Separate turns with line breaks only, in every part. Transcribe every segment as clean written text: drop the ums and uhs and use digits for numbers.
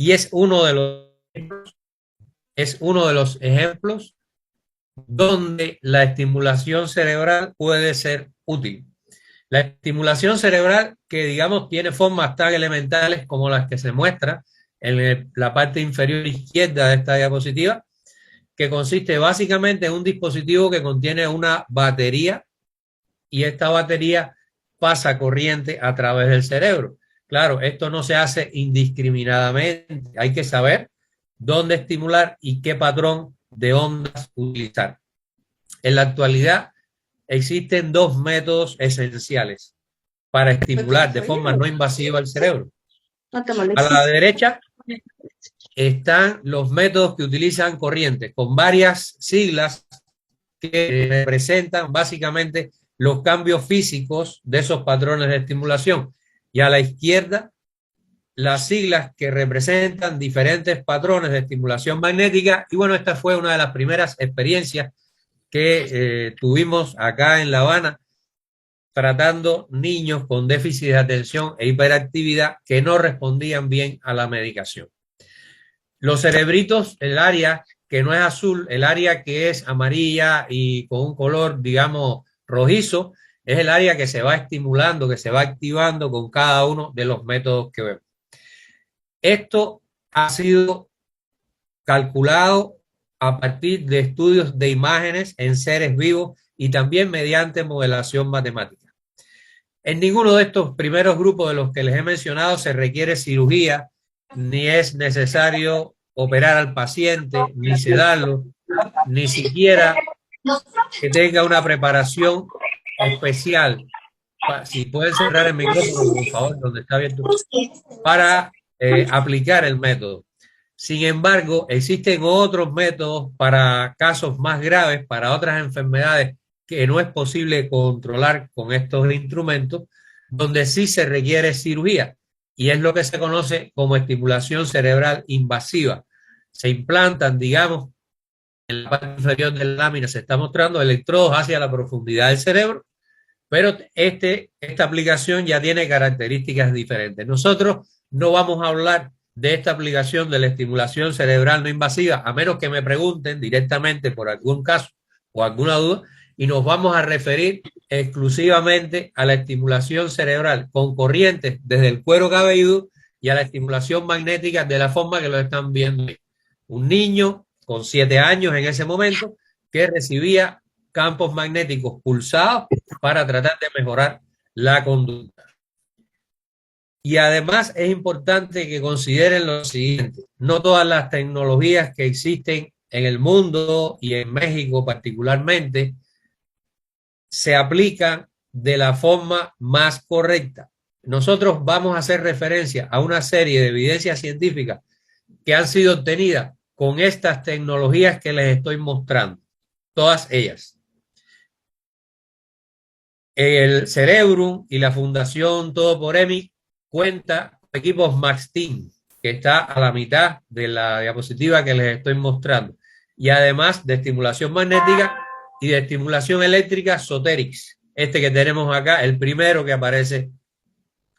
Y es uno de los ejemplos donde la estimulación cerebral puede ser útil. La estimulación cerebral, que digamos tiene formas tan elementales como las que se muestra en la parte inferior izquierda de esta diapositiva, que consiste básicamente en un dispositivo que contiene una batería y esta batería pasa corriente a través del cerebro. Claro, esto no se hace indiscriminadamente, hay que saber dónde estimular y qué patrón de ondas utilizar. En la actualidad existen dos métodos esenciales para estimular de forma no invasiva el cerebro. A la derecha están los métodos que utilizan corriente, con varias siglas que representan básicamente los cambios físicos de esos patrones de estimulación. Y a la izquierda, las siglas que representan diferentes patrones de estimulación magnética. Y bueno, esta fue una de las primeras experiencias que tuvimos acá en La Habana, tratando niños con déficit de atención e hiperactividad que no respondían bien a la medicación. Los cerebritos, el área que no es azul, el área que es amarilla y con un color, digamos, rojizo, es el área que se va estimulando, que se va activando con cada uno de los métodos que vemos. Esto ha sido calculado a partir de estudios de imágenes en seres vivos y también mediante modelación matemática. En ninguno de estos primeros grupos de los que les he mencionado se requiere cirugía, ni es necesario operar al paciente, ni sedarlo, ni siquiera que tenga una preparación especial. Si pueden cerrar el micrófono, por favor, donde está abierto, para aplicar el método. Sin embargo, existen otros métodos para casos más graves, para otras enfermedades que no es posible controlar con estos instrumentos, donde sí se requiere cirugía, y es lo que se conoce como estimulación cerebral invasiva. Se implantan, digamos, en la parte inferior de la lámina se está mostrando electrodos hacia la profundidad del cerebro, pero esta aplicación ya tiene características diferentes. Nosotros no vamos a hablar de esta aplicación de la estimulación cerebral no invasiva, a menos que me pregunten directamente por algún caso o alguna duda, y nos vamos a referir exclusivamente a la estimulación cerebral con corrientes desde el cuero cabelludo y a la estimulación magnética de la forma que lo están viendo. Un niño con 7 años en ese momento que recibía campos magnéticos pulsados para tratar de mejorar la conducta. Y además es importante que consideren lo siguiente: no todas las tecnologías que existen en el mundo y en México particularmente se aplican de la forma más correcta. Nosotros vamos a hacer referencia a una serie de evidencias científicas que han sido obtenidas con estas tecnologías que les estoy mostrando, todas ellas. El Cerebrum y la Fundación Todo por EMI cuenta con equipos MaxTeam, que está a la mitad de la diapositiva que les estoy mostrando, y además de estimulación magnética y de estimulación eléctrica Soterix, este que tenemos acá, el primero que aparece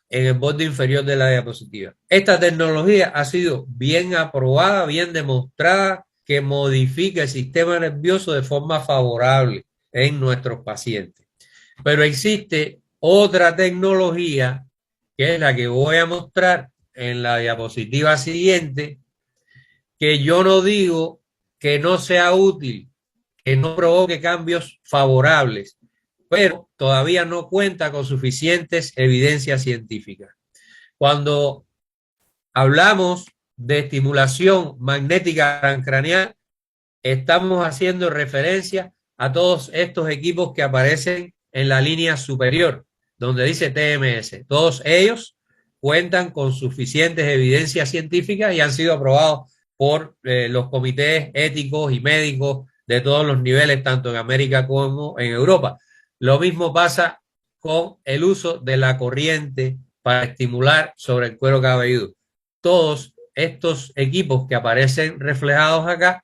en el borde inferior de la diapositiva. Esta tecnología ha sido bien aprobada, bien demostrada, que modifica el sistema nervioso de forma favorable en nuestros pacientes. Pero existe otra tecnología, que es la que voy a mostrar en la diapositiva siguiente, que yo no digo que no sea útil, que no provoque cambios favorables, pero todavía no cuenta con suficientes evidencias científicas. Cuando hablamos de estimulación magnética transcraneal, estamos haciendo referencia a todos estos equipos que aparecen en la línea superior, donde dice TMS. Todos ellos cuentan con suficientes evidencias científicas y han sido aprobados por los comités éticos y médicos de todos los niveles, tanto en América como en Europa. Lo mismo pasa con el uso de la corriente para estimular sobre el cuero cabelludo. Todos estos equipos que aparecen reflejados acá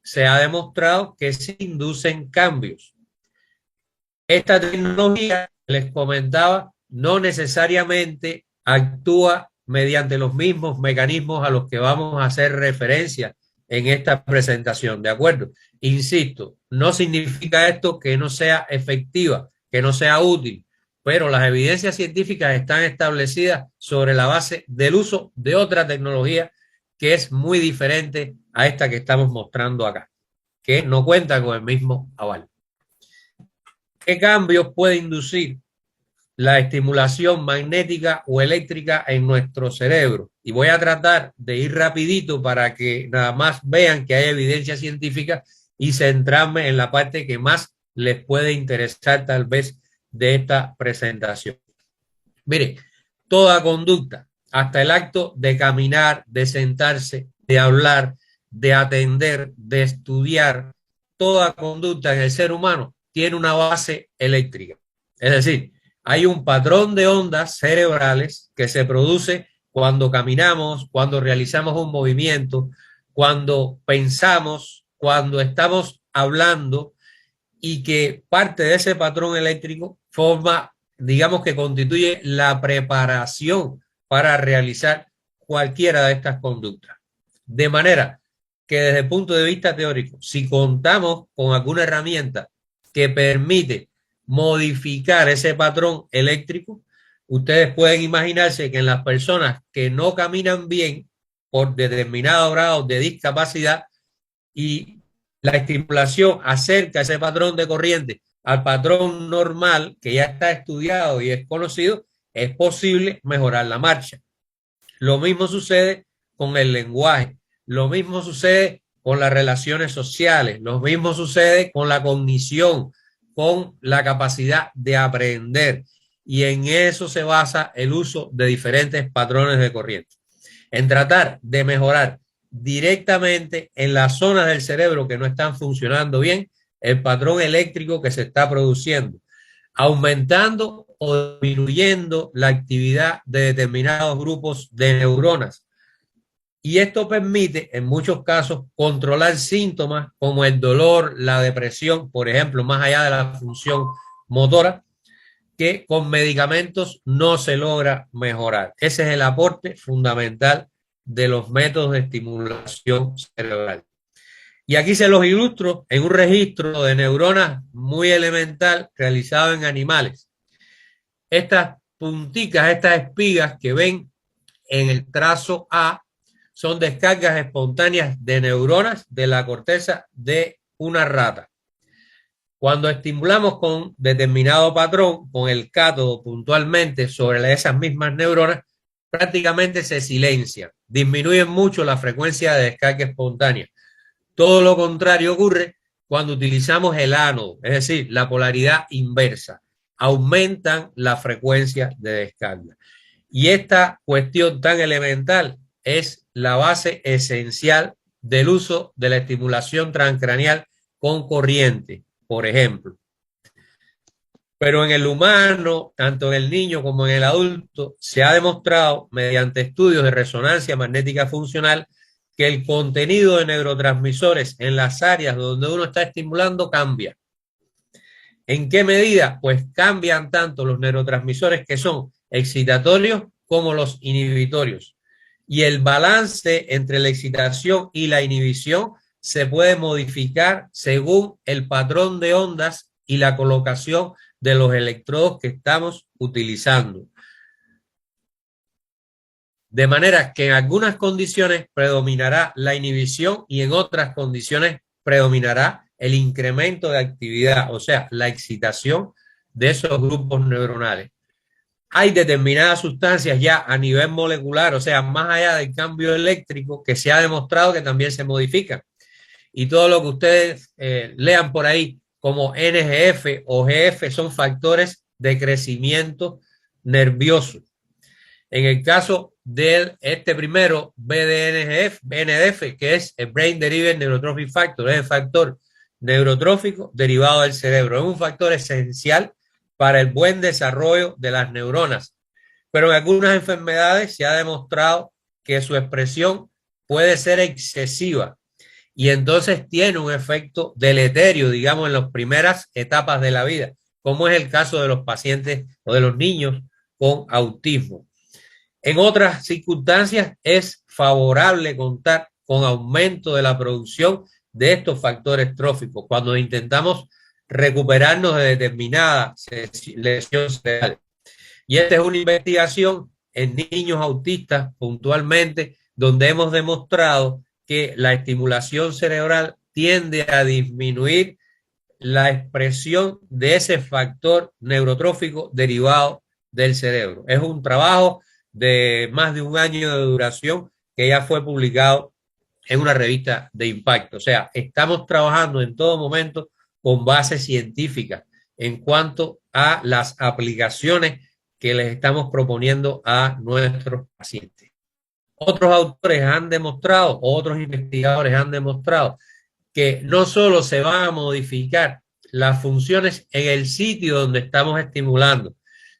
se ha demostrado que sí inducen cambios. Esta tecnología, les comentaba, no necesariamente actúa mediante los mismos mecanismos a los que vamos a hacer referencia en esta presentación, ¿de acuerdo? Insisto, no significa esto que no sea efectiva, que no sea útil, pero las evidencias científicas están establecidas sobre la base del uso de otra tecnología que es muy diferente a esta que estamos mostrando acá, que no cuenta con el mismo aval. ¿Qué cambios puede inducir la estimulación magnética o eléctrica en nuestro cerebro? Y voy a tratar de ir rapidito para que nada más vean que hay evidencia científica y centrarme en la parte que más les puede interesar tal vez de esta presentación. Mire, toda conducta, hasta el acto de caminar, de sentarse, de hablar, de atender, de estudiar, toda conducta en el ser humano tiene una base eléctrica. Es decir, hay un patrón de ondas cerebrales que se produce cuando caminamos, cuando realizamos un movimiento, cuando pensamos, cuando estamos hablando, y que parte de ese patrón eléctrico forma, digamos que constituye la preparación para realizar cualquiera de estas conductas. De manera que desde el punto de vista teórico, si contamos con alguna herramienta que permite modificar ese patrón eléctrico, ustedes pueden imaginarse que en las personas que no caminan bien por determinado grado de discapacidad y la estimulación acerca ese patrón de corriente al patrón normal que ya está estudiado y es conocido, es posible mejorar la marcha. Lo mismo sucede con el lenguaje, lo mismo sucede con las relaciones sociales, lo mismo sucede con la cognición, con la capacidad de aprender. Y en eso se basa el uso de diferentes patrones de corriente. En tratar de mejorar directamente en las zonas del cerebro que no están funcionando bien el patrón eléctrico que se está produciendo, aumentando o disminuyendo la actividad de determinados grupos de neuronas. Y esto permite, en muchos casos, controlar síntomas como el dolor, la depresión, por ejemplo, más allá de la función motora, que con medicamentos no se logra mejorar. Ese es el aporte fundamental de los métodos de estimulación cerebral. Y aquí se los ilustro en un registro de neuronas muy elemental realizado en animales. Estas punticas, estas espigas que ven en el trazo A son descargas espontáneas de neuronas de la corteza de una rata. Cuando estimulamos con determinado patrón, con el cátodo puntualmente sobre esas mismas neuronas, prácticamente se silencian, disminuyen mucho la frecuencia de descarga espontánea. Todo lo contrario ocurre cuando utilizamos el ánodo, es decir, la polaridad inversa. Aumentan la frecuencia de descarga. Y esta cuestión tan elemental es la base esencial del uso de la estimulación transcraneal con corriente, por ejemplo. Pero en el humano, tanto en el niño como en el adulto, se ha demostrado mediante estudios de resonancia magnética funcional que el contenido de neurotransmisores en las áreas donde uno está estimulando cambia. ¿En qué medida? Pues cambian tanto los neurotransmisores que son excitatorios como los inhibitorios. Y el balance entre la excitación y la inhibición se puede modificar según el patrón de ondas y la colocación de los electrodos que estamos utilizando. De manera que en algunas condiciones predominará la inhibición y en otras condiciones predominará el incremento de actividad, o sea, la excitación de esos grupos neuronales. Hay determinadas sustancias ya a nivel molecular, o sea, más allá del cambio eléctrico, que se ha demostrado que también se modifican. Y todo lo que ustedes lean por ahí como NGF o GF son factores de crecimiento nervioso. En el caso de este primero, BDNF, que es el Brain Derived Neurotrophic Factor, es el factor neurotrófico derivado del cerebro. Es un factor esencial para el buen desarrollo de las neuronas. Pero en algunas enfermedades se ha demostrado que su expresión puede ser excesiva y entonces tiene un efecto deleterio, digamos, en las primeras etapas de la vida, como es el caso de los pacientes o de los niños con autismo. En otras circunstancias es favorable contar con aumento de la producción de estos factores tróficos cuando intentamos recuperarnos de determinada lesión cerebral. Y esta es una investigación en niños autistas puntualmente, donde hemos demostrado que la estimulación cerebral tiende a disminuir la expresión de ese factor neurotrófico derivado del cerebro. Es un trabajo de más de un año de duración que ya fue publicado en una revista de impacto. O sea, estamos trabajando en todo momento con base científica en cuanto a las aplicaciones que les estamos proponiendo a nuestros pacientes. Otros autores han demostrado, otros investigadores han demostrado que no solo se van a modificar las funciones en el sitio donde estamos estimulando,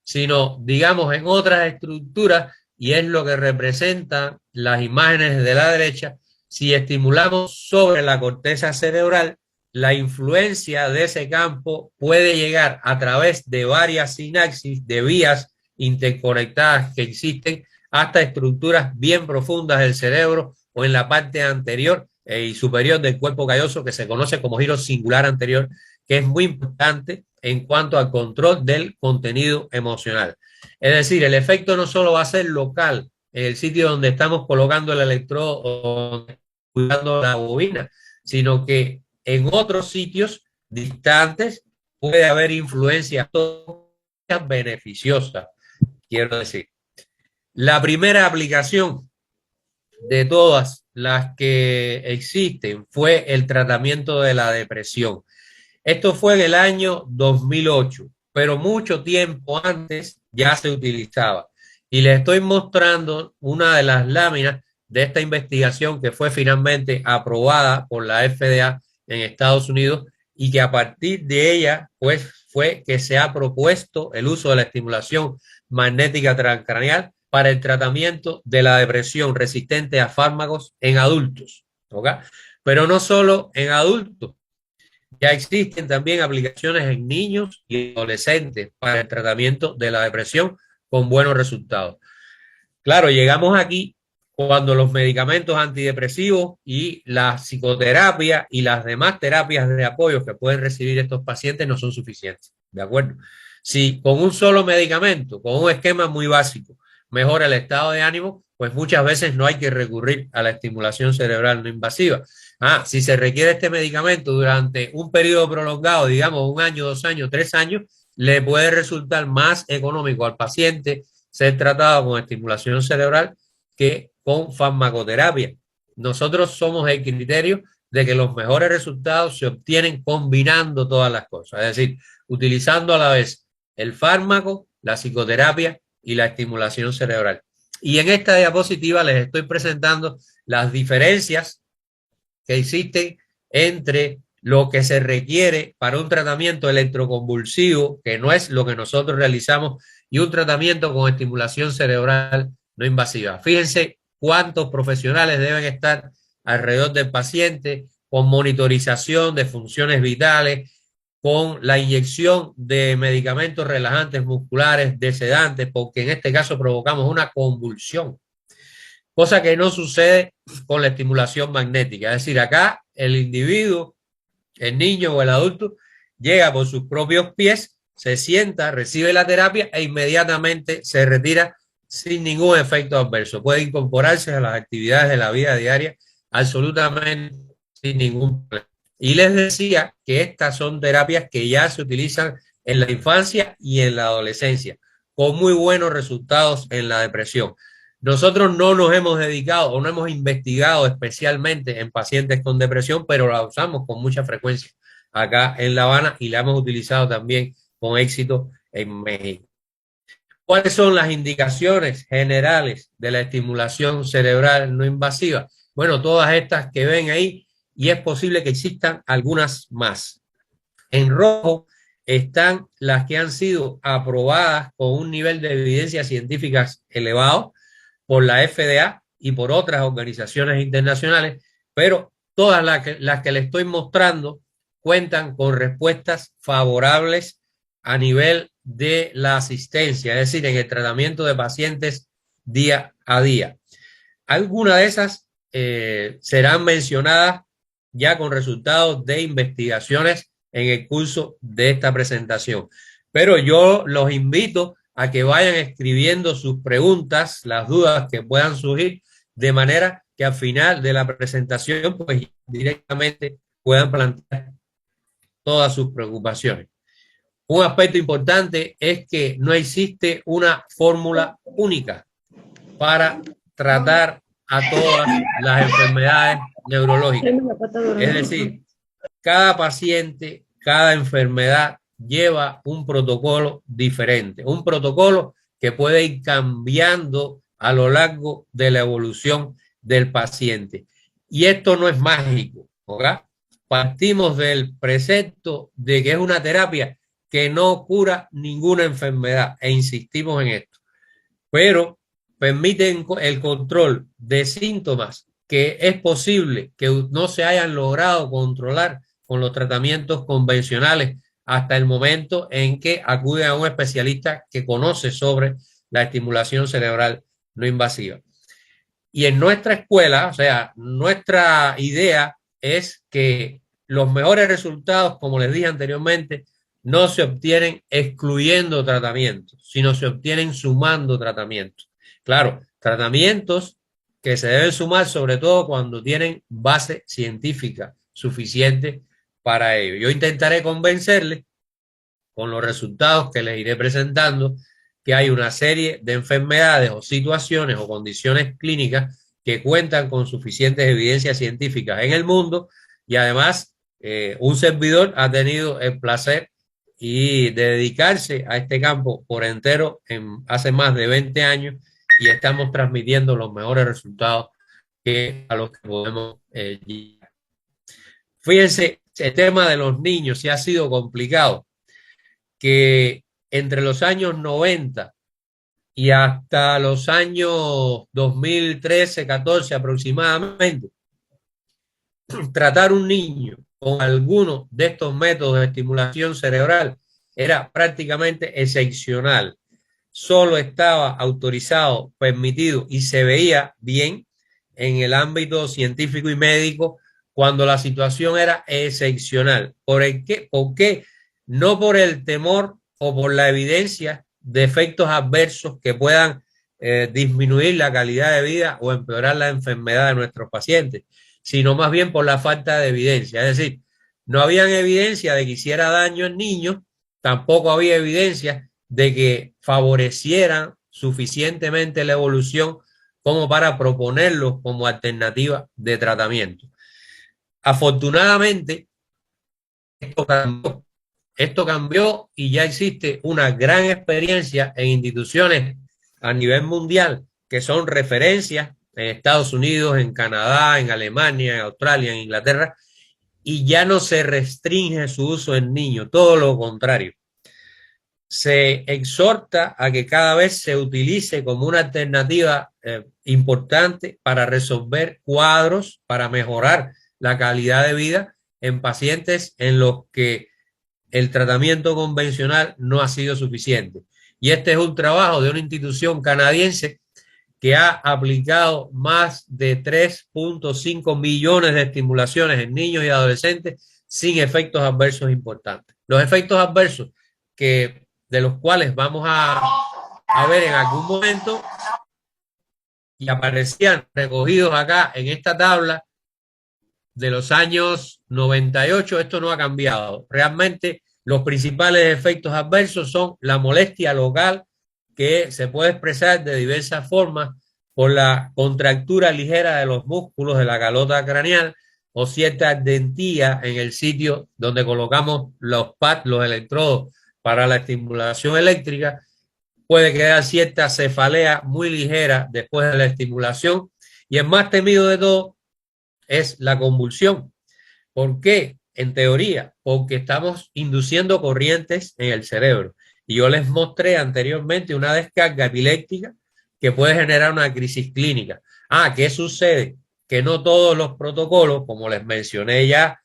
sino, digamos, en otras estructuras, y es lo que representan las imágenes de la derecha. Si estimulamos sobre la corteza cerebral, la influencia de ese campo puede llegar a través de varias sinapsis, de vías interconectadas que existen, hasta estructuras bien profundas del cerebro o en la parte anterior y superior del cuerpo calloso, que se conoce como giro singular anterior, que es muy importante en cuanto al control del contenido emocional. Es decir, el efecto no solo va a ser local en el sitio donde estamos colocando el electrodo o cuidando la bobina, sino que en otros sitios distantes puede haber influencias beneficiosas, quiero decir. La primera aplicación de todas las que existen fue el tratamiento de la depresión. Esto fue en el año 2008, pero mucho tiempo antes ya se utilizaba. Y les estoy mostrando una de las láminas de esta investigación que fue finalmente aprobada por la FDA en Estados Unidos y que a partir de ella pues fue que se ha propuesto el uso de la estimulación magnética transcraneal para el tratamiento de la depresión resistente a fármacos en adultos, ¿ok? Pero no solo en adultos, ya existen también aplicaciones en niños y adolescentes para el tratamiento de la depresión con buenos resultados. Claro, llegamos aquí cuando los medicamentos antidepresivos y la psicoterapia y las demás terapias de apoyo que pueden recibir estos pacientes no son suficientes, ¿de acuerdo? Si con un solo medicamento, con un esquema muy básico, mejora el estado de ánimo, pues muchas veces no hay que recurrir a la estimulación cerebral no invasiva. Si se requiere este medicamento durante un periodo prolongado, digamos 1 año, 2 años, 3 años, le puede resultar más económico al paciente ser tratado con estimulación cerebral que con farmacoterapia. Nosotros somos el criterio de que los mejores resultados se obtienen combinando todas las cosas, es decir, utilizando a la vez el fármaco, la psicoterapia y la estimulación cerebral. Y en esta diapositiva les estoy presentando las diferencias que existen entre lo que se requiere para un tratamiento electroconvulsivo, que no es lo que nosotros realizamos, y un tratamiento con estimulación cerebral no invasiva. Fíjense cuántos profesionales deben estar alrededor del paciente con monitorización de funciones vitales, con la inyección de medicamentos relajantes musculares, de sedantes, porque en este caso provocamos una convulsión, cosa que no sucede con la estimulación magnética. Es decir, acá el individuo, el niño o el adulto, llega por sus propios pies, se sienta, recibe la terapia e inmediatamente se retira sin ningún efecto adverso. Puede incorporarse a las actividades de la vida diaria absolutamente sin ningún problema. Y les decía que estas son terapias que ya se utilizan en la infancia y en la adolescencia, con muy buenos resultados en la depresión. Nosotros no nos hemos dedicado o no hemos investigado especialmente en pacientes con depresión, pero la usamos con mucha frecuencia acá en La Habana y la hemos utilizado también con éxito en México. ¿Cuáles son las indicaciones generales de la estimulación cerebral no invasiva? Bueno, todas estas que ven ahí, y es posible que existan algunas más. En rojo están las que han sido aprobadas con un nivel de evidencia científica elevado por la FDA y por otras organizaciones internacionales, pero todas las que les estoy mostrando cuentan con respuestas favorables a nivel de la asistencia, es decir, en el tratamiento de pacientes día a día. Algunas de esas serán mencionadas ya con resultados de investigaciones en el curso de esta presentación. Pero yo los invito a que vayan escribiendo sus preguntas, las dudas que puedan surgir, de manera que al final de la presentación, pues directamente puedan plantear todas sus preocupaciones. Un aspecto importante es que no existe una fórmula única para tratar a todas las enfermedades neurológicas. Es decir, cada paciente, cada enfermedad lleva un protocolo diferente, un protocolo que puede ir cambiando a lo largo de la evolución del paciente. Y esto no es mágico, ¿verdad? Partimos del precepto de que es una terapia que no cura ninguna enfermedad e insistimos en esto, pero permiten el control de síntomas que es posible que no se hayan logrado controlar con los tratamientos convencionales hasta el momento en que acuden a un especialista que conoce sobre la estimulación cerebral no invasiva. Y en nuestra escuela, o sea, nuestra idea es que los mejores resultados, como les dije anteriormente, no se obtienen excluyendo tratamientos, sino se obtienen sumando tratamientos. Claro, tratamientos que se deben sumar sobre todo cuando tienen base científica suficiente para ello. Yo intentaré convencerles con los resultados que les iré presentando que hay una serie de enfermedades o situaciones o condiciones clínicas que cuentan con suficientes evidencias científicas en el mundo y además un servidor ha tenido el placer y de dedicarse a este campo por entero hace más de 20 años y estamos transmitiendo los mejores resultados a los que podemos llegar. Fíjense, el tema de los niños sí ha sido complicado, que entre los años 90 y hasta los años 2013, 14 aproximadamente, tratar un niño con alguno de estos métodos de estimulación cerebral era prácticamente excepcional. Solo estaba autorizado, permitido y se veía bien en el ámbito científico y médico cuando la situación era excepcional. ¿Por qué? ¿Por qué? No por el temor o por la evidencia de efectos adversos que puedan disminuir la calidad de vida o empeorar la enfermedad de nuestros pacientes, sino más bien por la falta de evidencia. Es decir, no había evidencia de que hiciera daño en niños, tampoco había evidencia de que favorecieran suficientemente la evolución como para proponerlo como alternativa de tratamiento. Afortunadamente, esto cambió y ya existe una gran experiencia en instituciones a nivel mundial que son referencias en Estados Unidos, en Canadá, en Alemania, en Australia, en Inglaterra, y ya no se restringe su uso en niños, todo lo contrario. Se exhorta a que cada vez se utilice como una alternativa importante para resolver cuadros, para mejorar la calidad de vida en pacientes en los que el tratamiento convencional no ha sido suficiente. Y este es un trabajo de una institución canadiense que ha aplicado más de 3.5 millones de estimulaciones en niños y adolescentes sin efectos adversos importantes. Los efectos adversos de los cuales vamos a ver en algún momento y aparecían recogidos acá en esta tabla de los años 98, esto no ha cambiado. Realmente los principales efectos adversos son la molestia local, que se puede expresar de diversas formas por la contractura ligera de los músculos de la calota craneal o cierta ardentía en el sitio donde colocamos los pads, los electrodos para la estimulación eléctrica. Puede quedar cierta cefalea muy ligera después de la estimulación y el más temido de todo es la convulsión. ¿Por qué? En teoría, porque estamos induciendo corrientes en el cerebro. Y yo les mostré anteriormente una descarga epiléptica que puede generar una crisis clínica. ¿Qué sucede? Que no todos los protocolos, como les mencioné ya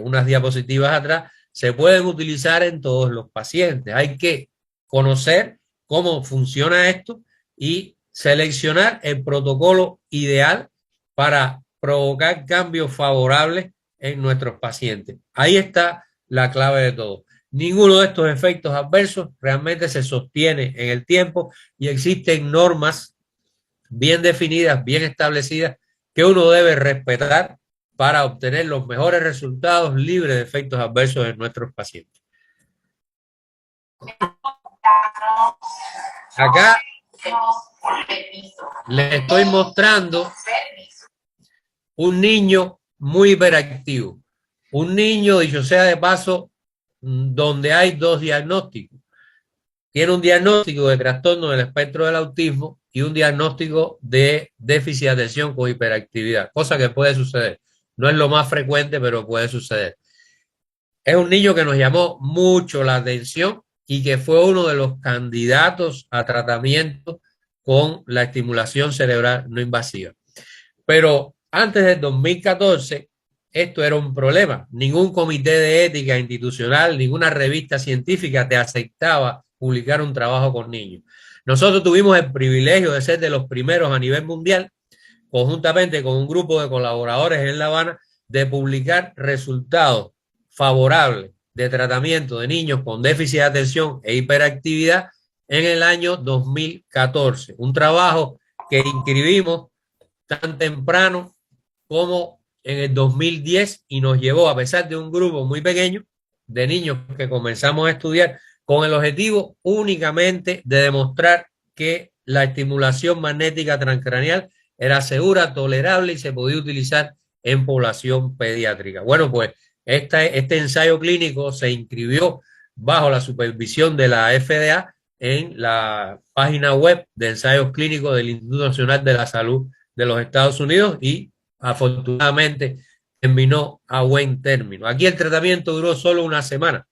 unas diapositivas atrás, se pueden utilizar en todos los pacientes. Hay que conocer cómo funciona esto y seleccionar el protocolo ideal para provocar cambios favorables en nuestros pacientes. Ahí está la clave de todo. Ninguno de estos efectos adversos realmente se sostiene en el tiempo y existen normas bien definidas, bien establecidas, que uno debe respetar para obtener los mejores resultados libres de efectos adversos en nuestros pacientes. Acá les estoy mostrando un niño muy hiperactivo. Un niño, dicho sea de paso, donde hay dos diagnósticos. Tiene un diagnóstico de trastorno del espectro del autismo y un diagnóstico de déficit de atención con hiperactividad, cosa que puede suceder. No es lo más frecuente, pero puede suceder. Es un niño que nos llamó mucho la atención y que fue uno de los candidatos a tratamiento con la estimulación cerebral no invasiva. Pero antes del 2014, esto era un problema. Ningún comité de ética institucional, ninguna revista científica te aceptaba publicar un trabajo con niños. Nosotros tuvimos el privilegio de ser de los primeros a nivel mundial, conjuntamente con un grupo de colaboradores en La Habana, de publicar resultados favorables de tratamiento de niños con déficit de atención e hiperactividad en el año 2014. Un trabajo que inscribimos tan temprano como en el 2010 y nos llevó, a pesar de un grupo muy pequeño de niños que comenzamos a estudiar, con el objetivo únicamente de demostrar que la estimulación magnética transcraneal era segura, tolerable y se podía utilizar en población pediátrica. Bueno, pues este ensayo clínico se inscribió bajo la supervisión de la FDA en la página web de ensayos clínicos del Instituto Nacional de la Salud de los Estados Unidos y afortunadamente terminó a buen término. Aquí el tratamiento duró solo una semana.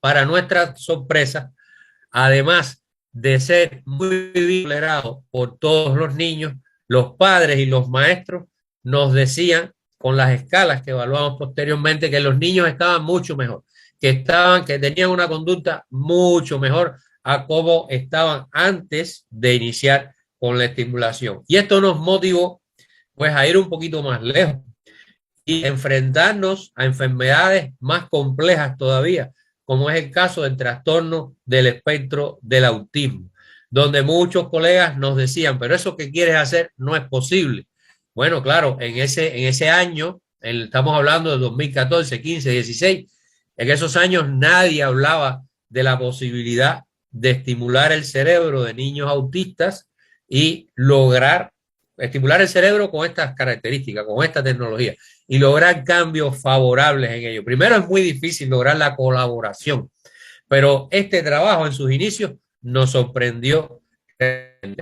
Para nuestra sorpresa, además de ser muy bien tolerado por todos los niños, los padres y los maestros nos decían con las escalas que evaluamos posteriormente que los niños estaban mucho mejor, que tenían una conducta mucho mejor a cómo estaban antes de iniciar con la estimulación. Y esto nos motivó pues a ir un poquito más lejos y enfrentarnos a enfermedades más complejas todavía, como es el caso del trastorno del espectro del autismo, donde muchos colegas nos decían, pero eso que quieres hacer no es posible. Bueno, claro, en ese año, estamos hablando de 2014, 15, 16, en esos años nadie hablaba de la posibilidad de estimular el cerebro de niños autistas y lograr estimular el cerebro con estas características, con esta tecnología y lograr cambios favorables en ello. Primero, es muy difícil lograr la colaboración, pero este trabajo en sus inicios nos sorprendió.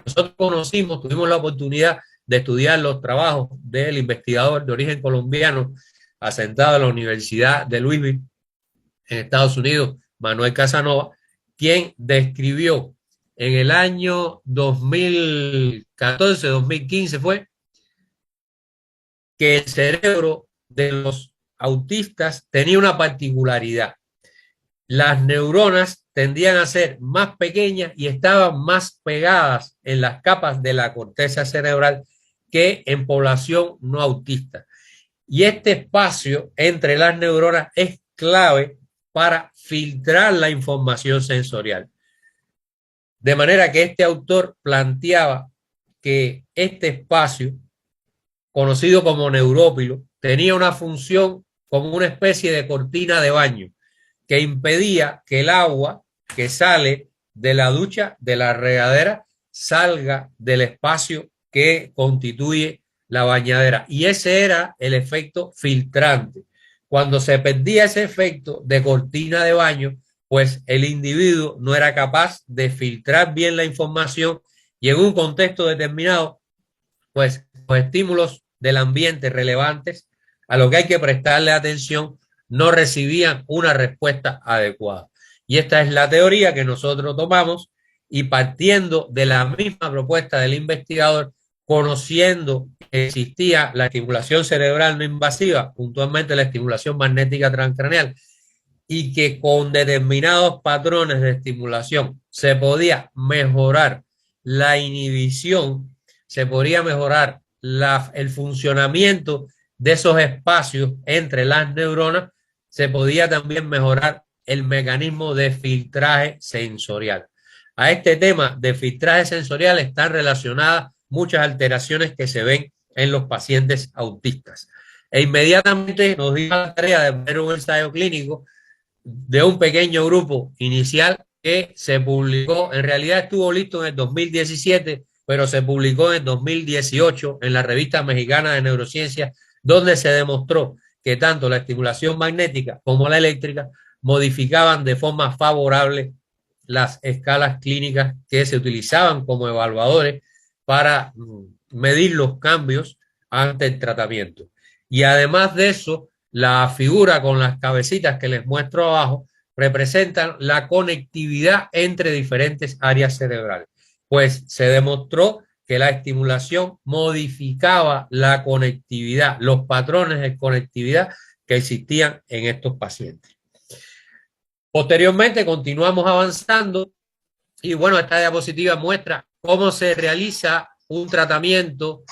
Nosotros tuvimos la oportunidad de estudiar los trabajos del investigador de origen colombiano asentado en la Universidad de Louisville en Estados Unidos, Manuel Casanova, quien describió en el año 2014, 2015 fue, que el cerebro de los autistas tenía una particularidad. Las neuronas tendían a ser más pequeñas y estaban más pegadas en las capas de la corteza cerebral que en población no autista. Y este espacio entre las neuronas es clave para filtrar la información sensorial. De manera que este autor planteaba que este espacio, conocido como neurópilo, tenía una función como una especie de cortina de baño que impedía que el agua que sale de la ducha, de la regadera, salga del espacio que constituye la bañadera. Y ese era el efecto filtrante. Cuando se perdía ese efecto de cortina de baño, pues el individuo no era capaz de filtrar bien la información y en un contexto determinado, pues los estímulos del ambiente relevantes a lo que hay que prestarle atención no recibían una respuesta adecuada. Y esta es la teoría que nosotros tomamos y partiendo de la misma propuesta del investigador, conociendo que existía la estimulación cerebral no invasiva, puntualmente la estimulación magnética transcraneal, y que con determinados patrones de estimulación se podía mejorar la inhibición, se podría mejorar el funcionamiento de esos espacios entre las neuronas, se podía también mejorar el mecanismo de filtraje sensorial. A este tema de filtraje sensorial están relacionadas muchas alteraciones que se ven en los pacientes autistas. E inmediatamente nos dio la tarea de ver un ensayo clínico de un pequeño grupo inicial que se publicó, en realidad estuvo listo en el 2017, pero se publicó en el 2018 en la Revista Mexicana de Neurociencia, donde se demostró que tanto la estimulación magnética como la eléctrica modificaban de forma favorable las escalas clínicas que se utilizaban como evaluadores para medir los cambios ante el tratamiento. Y además de eso, la figura con las cabecitas que les muestro abajo representan la conectividad entre diferentes áreas cerebrales. Pues se demostró que la estimulación modificaba la conectividad, los patrones de conectividad que existían en estos pacientes. Posteriormente continuamos avanzando y bueno, esta diapositiva muestra cómo se realiza un tratamiento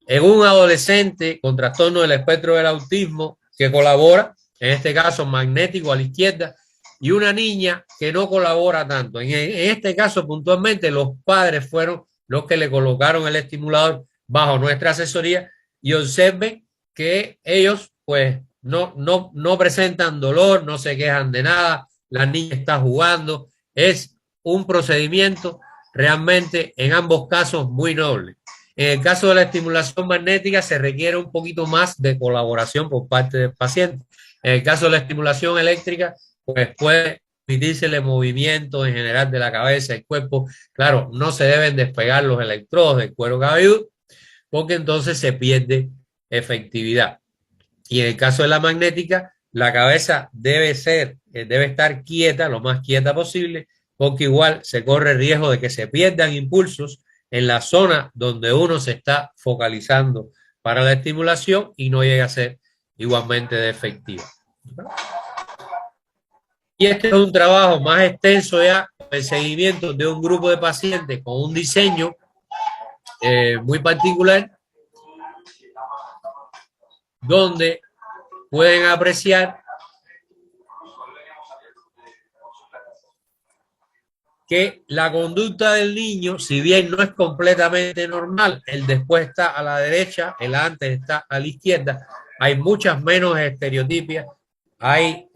en un adolescente con trastorno del espectro del autismo que colabora, en este caso magnético a la izquierda, y una niña que no colabora tanto. En este caso puntualmente los padres fueron los que le colocaron el estimulador bajo nuestra asesoría y observen que ellos pues no presentan dolor, no se quejan de nada, la niña está jugando, es un procedimiento realmente en ambos casos muy noble. En el caso de la estimulación magnética se requiere un poquito más de colaboración por parte del paciente. En el caso de la estimulación eléctrica, pues puede permitírsele movimiento en general de la cabeza, el cuerpo. Claro, no se deben despegar los electrodos del cuero cabelludo porque entonces se pierde efectividad. Y en el caso de la magnética, la cabeza debe estar quieta, lo más quieta posible, porque igual se corre el riesgo de que se pierdan impulsos en la zona donde uno se está focalizando para la estimulación y no llegue a ser igualmente de efectiva. Y este es un trabajo más extenso ya, el seguimiento de un grupo de pacientes con un diseño muy particular, donde pueden apreciar que la conducta del niño, si bien no es completamente normal, el después está a la derecha, el antes está a la izquierda, hay muchas menos estereotipias, hay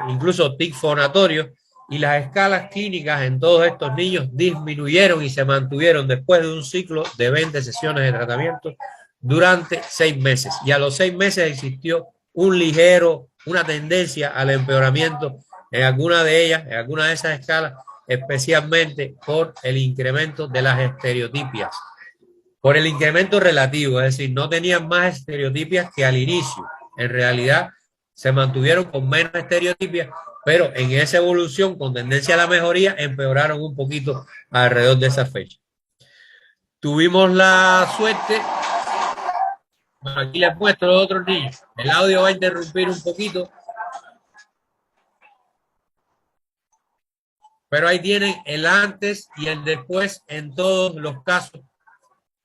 incluso tics fonatorios, y las escalas clínicas en todos estos niños disminuyeron y se mantuvieron después de un ciclo de 20 sesiones de tratamiento durante 6 meses. Y a los 6 meses existió una tendencia al empeoramiento en alguna de ellas, en alguna de esas escalas, especialmente por el incremento de las estereotipias, por el incremento relativo, es decir, no tenían más estereotipias que al inicio. En realidad se mantuvieron con menos estereotipias, pero en esa evolución con tendencia a la mejoría empeoraron un poquito alrededor de esa fecha. Tuvimos la suerte, bueno, aquí les muestro los otros niños, el audio va a interrumpir un poquito, pero ahí tienen el antes y el después en todos los casos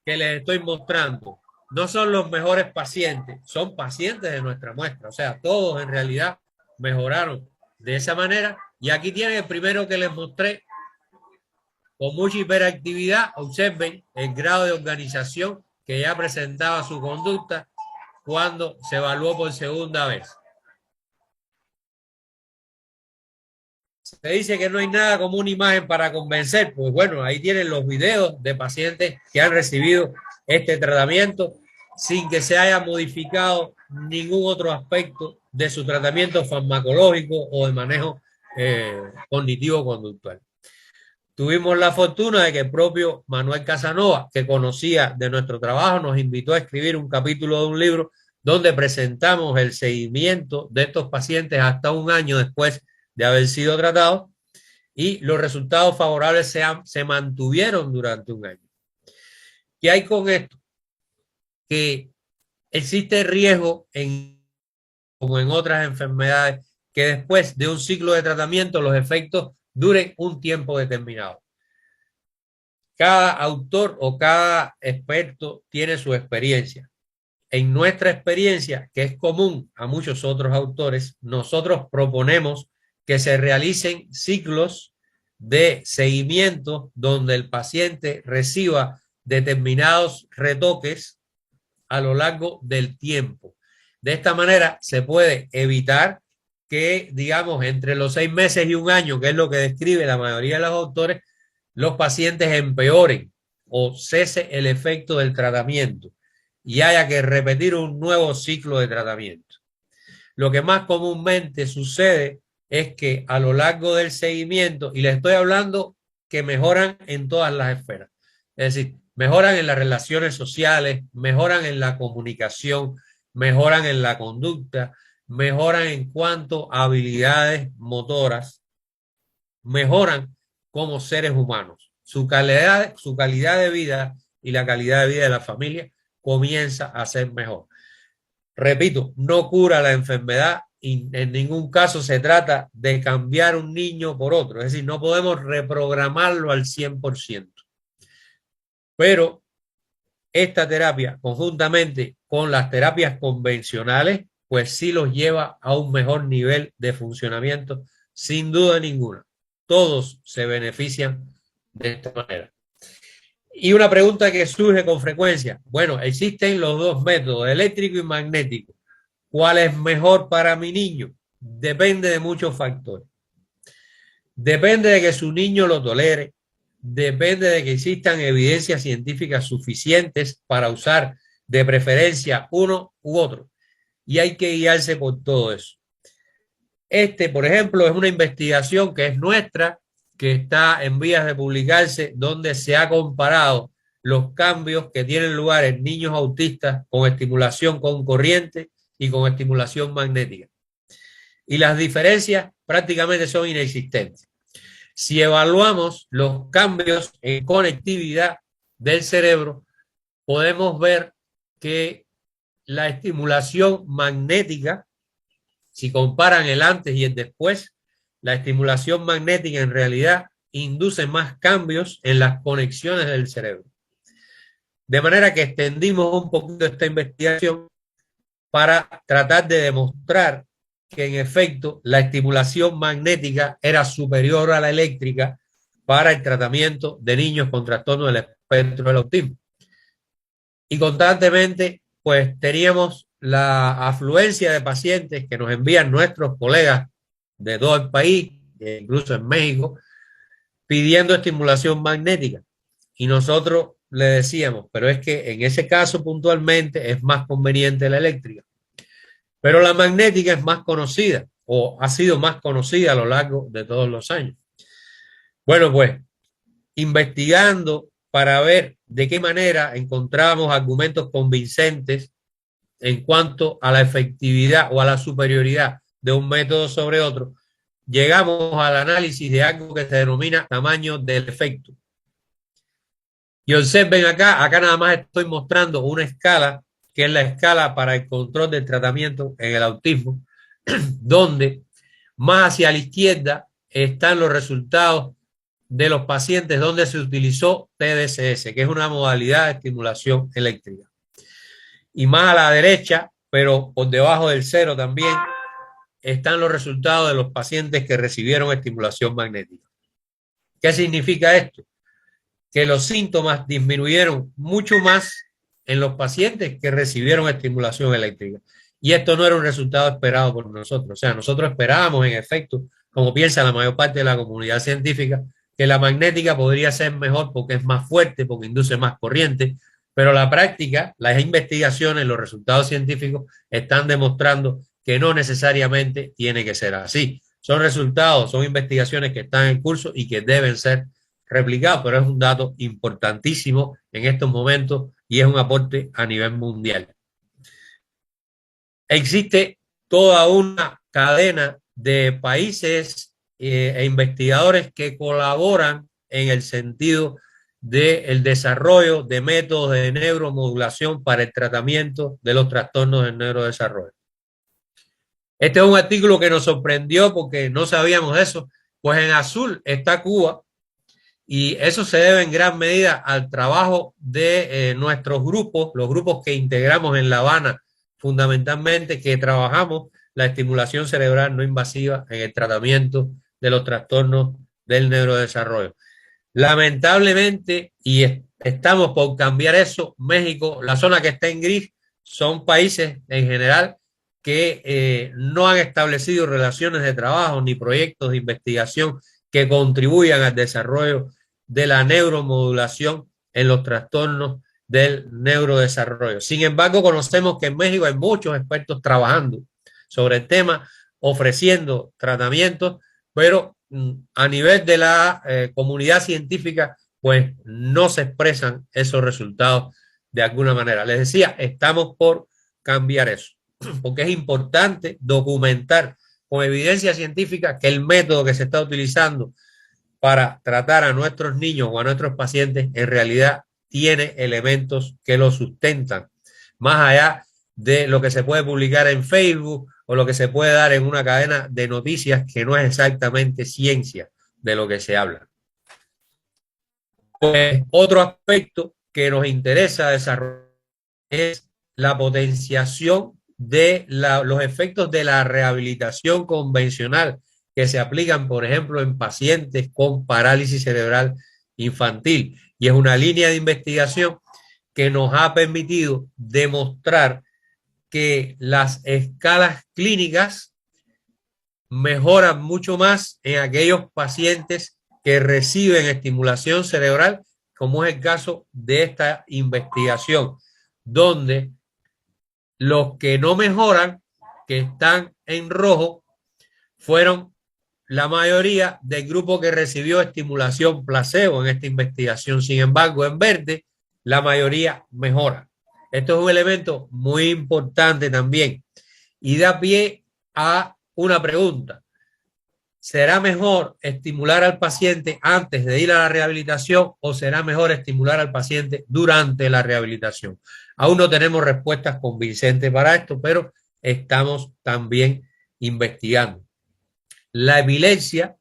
que les estoy mostrando. No son los mejores pacientes, son pacientes de nuestra muestra. O sea, todos en realidad mejoraron de esa manera. Y aquí tienen el primero que les mostré con mucha hiperactividad. Observen el grado de organización que ya presentaba su conducta cuando se evaluó por segunda vez. Se dice que no hay nada como una imagen para convencer. Pues bueno, ahí tienen los videos de pacientes que han recibido este tratamiento sin que se haya modificado ningún otro aspecto de su tratamiento farmacológico o de manejo cognitivo-conductual. Tuvimos la fortuna de que el propio Manuel Casanova, que conocía de nuestro trabajo, nos invitó a escribir un capítulo de un libro donde presentamos el seguimiento de estos pacientes hasta un año después de haber sido tratados, y los resultados favorables se mantuvieron durante un año. ¿Qué hay con esto? Que existe riesgo, como en otras enfermedades, que después de un ciclo de tratamiento los efectos duren un tiempo determinado. Cada autor o cada experto tiene su experiencia. En nuestra experiencia, que es común a muchos otros autores, nosotros proponemos que se realicen ciclos de seguimiento donde el paciente reciba determinados retoques a lo largo del tiempo. De esta manera se puede evitar que, digamos, entre los 6 meses y un año, que es lo que describe la mayoría de los autores, los pacientes empeoren o cese el efecto del tratamiento y haya que repetir un nuevo ciclo de tratamiento. Lo que más comúnmente sucede es que a lo largo del seguimiento, y les estoy hablando que mejoran en todas las esferas, es decir, mejoran en las relaciones sociales, mejoran en la comunicación, mejoran en la conducta, mejoran en cuanto a habilidades motoras, mejoran como seres humanos. Su calidad de vida y la calidad de vida de la familia comienza a ser mejor. Repito, no cura la enfermedad y en ningún caso se trata de cambiar un niño por otro. Es decir, no podemos reprogramarlo al 100%. Pero esta terapia, conjuntamente con las terapias convencionales, pues sí los lleva a un mejor nivel de funcionamiento, sin duda ninguna. Todos se benefician de esta manera. Y una pregunta que surge con frecuencia. Bueno, existen los dos métodos, eléctrico y magnético. ¿Cuál es mejor para mi niño? Depende de muchos factores. Depende de que su niño lo tolere. Depende de que existan evidencias científicas suficientes para usar de preferencia uno u otro. Y hay que guiarse por todo eso. Por ejemplo, es una investigación que es nuestra, que está en vías de publicarse, donde se ha comparado los cambios que tienen lugar en niños autistas con estimulación con corriente y con estimulación magnética. Y las diferencias prácticamente son inexistentes. Si evaluamos los cambios en conectividad del cerebro, podemos ver que la estimulación magnética, si comparan el antes y el después, la estimulación magnética en realidad induce más cambios en las conexiones del cerebro. De manera que extendimos un poquito esta investigación para tratar de demostrar que en efecto la estimulación magnética era superior a la eléctrica para el tratamiento de niños con trastorno del espectro del autismo. Y constantemente pues teníamos la afluencia de pacientes que nos envían nuestros colegas de todo el país, incluso en México, pidiendo estimulación magnética. Y nosotros le decíamos, pero es que en ese caso puntualmente es más conveniente la eléctrica. Pero la magnética es más conocida o ha sido más conocida a lo largo de todos los años. Bueno, pues investigando para ver de qué manera encontramos argumentos convincentes en cuanto a la efectividad o a la superioridad de un método sobre otro, llegamos al análisis de algo que se denomina tamaño del efecto. Y observen acá nada más estoy mostrando una escala, que es la escala para el control del tratamiento en el autismo, donde más hacia la izquierda están los resultados de los pacientes donde se utilizó TDCS, que es una modalidad de estimulación eléctrica. Y más a la derecha, pero por debajo del cero también, están los resultados de los pacientes que recibieron estimulación magnética. ¿Qué significa esto? Que los síntomas disminuyeron mucho más en los pacientes que recibieron estimulación eléctrica. Y esto no era un resultado esperado por nosotros. O sea, nosotros esperábamos, en efecto, como piensa la mayor parte de la comunidad científica, que la magnética podría ser mejor porque es más fuerte, porque induce más corriente, pero la práctica, las investigaciones, los resultados científicos están demostrando que no necesariamente tiene que ser así. Son resultados, son investigaciones que están en curso y que deben ser replicados, pero es un dato importantísimo en estos momentos y es un aporte a nivel mundial. Existe toda una cadena de países e investigadores que colaboran en el sentido del desarrollo de métodos de neuromodulación para el tratamiento de los trastornos del neurodesarrollo. Este es un artículo que nos sorprendió porque no sabíamos eso. Pues en azul está Cuba Y eso se debe en gran medida al trabajo de nuestros grupos, los grupos que integramos en La Habana, fundamentalmente, que trabajamos la estimulación cerebral no invasiva en el tratamiento de los trastornos del neurodesarrollo. Lamentablemente, y estamos por cambiar eso, México, la zona que está en gris, son países en general que no han establecido relaciones de trabajo ni proyectos de investigación que contribuyan al desarrollo de la neuromodulación en los trastornos del neurodesarrollo. Sin embargo, conocemos que en México hay muchos expertos trabajando sobre el tema, ofreciendo tratamientos, pero a nivel de la comunidad científica, pues no se expresan esos resultados de alguna manera. Les decía, estamos por cambiar eso, porque es importante documentar con evidencia científica que el método que se está utilizando para tratar a nuestros niños o a nuestros pacientes en realidad tiene elementos que lo sustentan, más allá de lo que se puede publicar en Facebook o lo que se puede dar en una cadena de noticias que no es exactamente ciencia de lo que se habla. Pues otro aspecto que nos interesa desarrollar es la potenciación de los efectos de la rehabilitación convencional que se aplican, por ejemplo, en pacientes con parálisis cerebral infantil. Y es una línea de investigación que nos ha permitido demostrar que las escalas clínicas mejoran mucho más en aquellos pacientes que reciben estimulación cerebral, como es el caso de esta investigación, donde los que no mejoran, que están en rojo, fueron la mayoría del grupo que recibió estimulación placebo en esta investigación. Sin embargo, en verde, la mayoría mejora. Esto es un elemento muy importante también y da pie a una pregunta. ¿Será mejor estimular al paciente antes de ir a la rehabilitación o será mejor estimular al paciente durante la rehabilitación? Aún no tenemos respuestas convincentes para esto, pero estamos también investigando. La epilepsia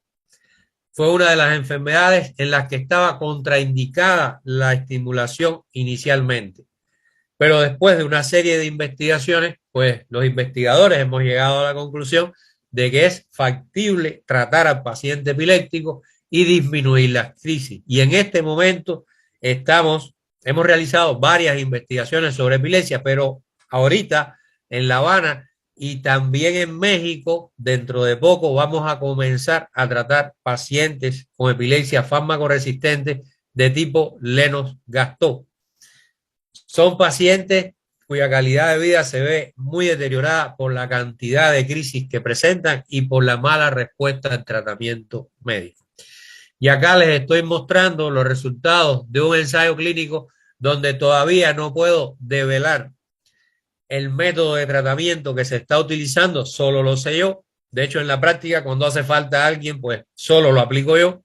fue una de las enfermedades en las que estaba contraindicada la estimulación inicialmente. Pero después de una serie de investigaciones, pues los investigadores hemos llegado a la conclusión de que es factible tratar al paciente epiléptico y disminuir las crisis. Y en este momento hemos realizado varias investigaciones sobre epilepsia, pero ahorita en La Habana y también en México, dentro de poco vamos a comenzar a tratar pacientes con epilepsia fármaco-resistente de tipo Lennox-Gastaut. Son pacientes cuya calidad de vida se ve muy deteriorada por la cantidad de crisis que presentan y por la mala respuesta al tratamiento médico. Y acá les estoy mostrando los resultados de un ensayo clínico donde todavía no puedo develar el método de tratamiento que se está utilizando, solo lo sé yo. De hecho, en la práctica, cuando hace falta alguien, pues solo lo aplico yo.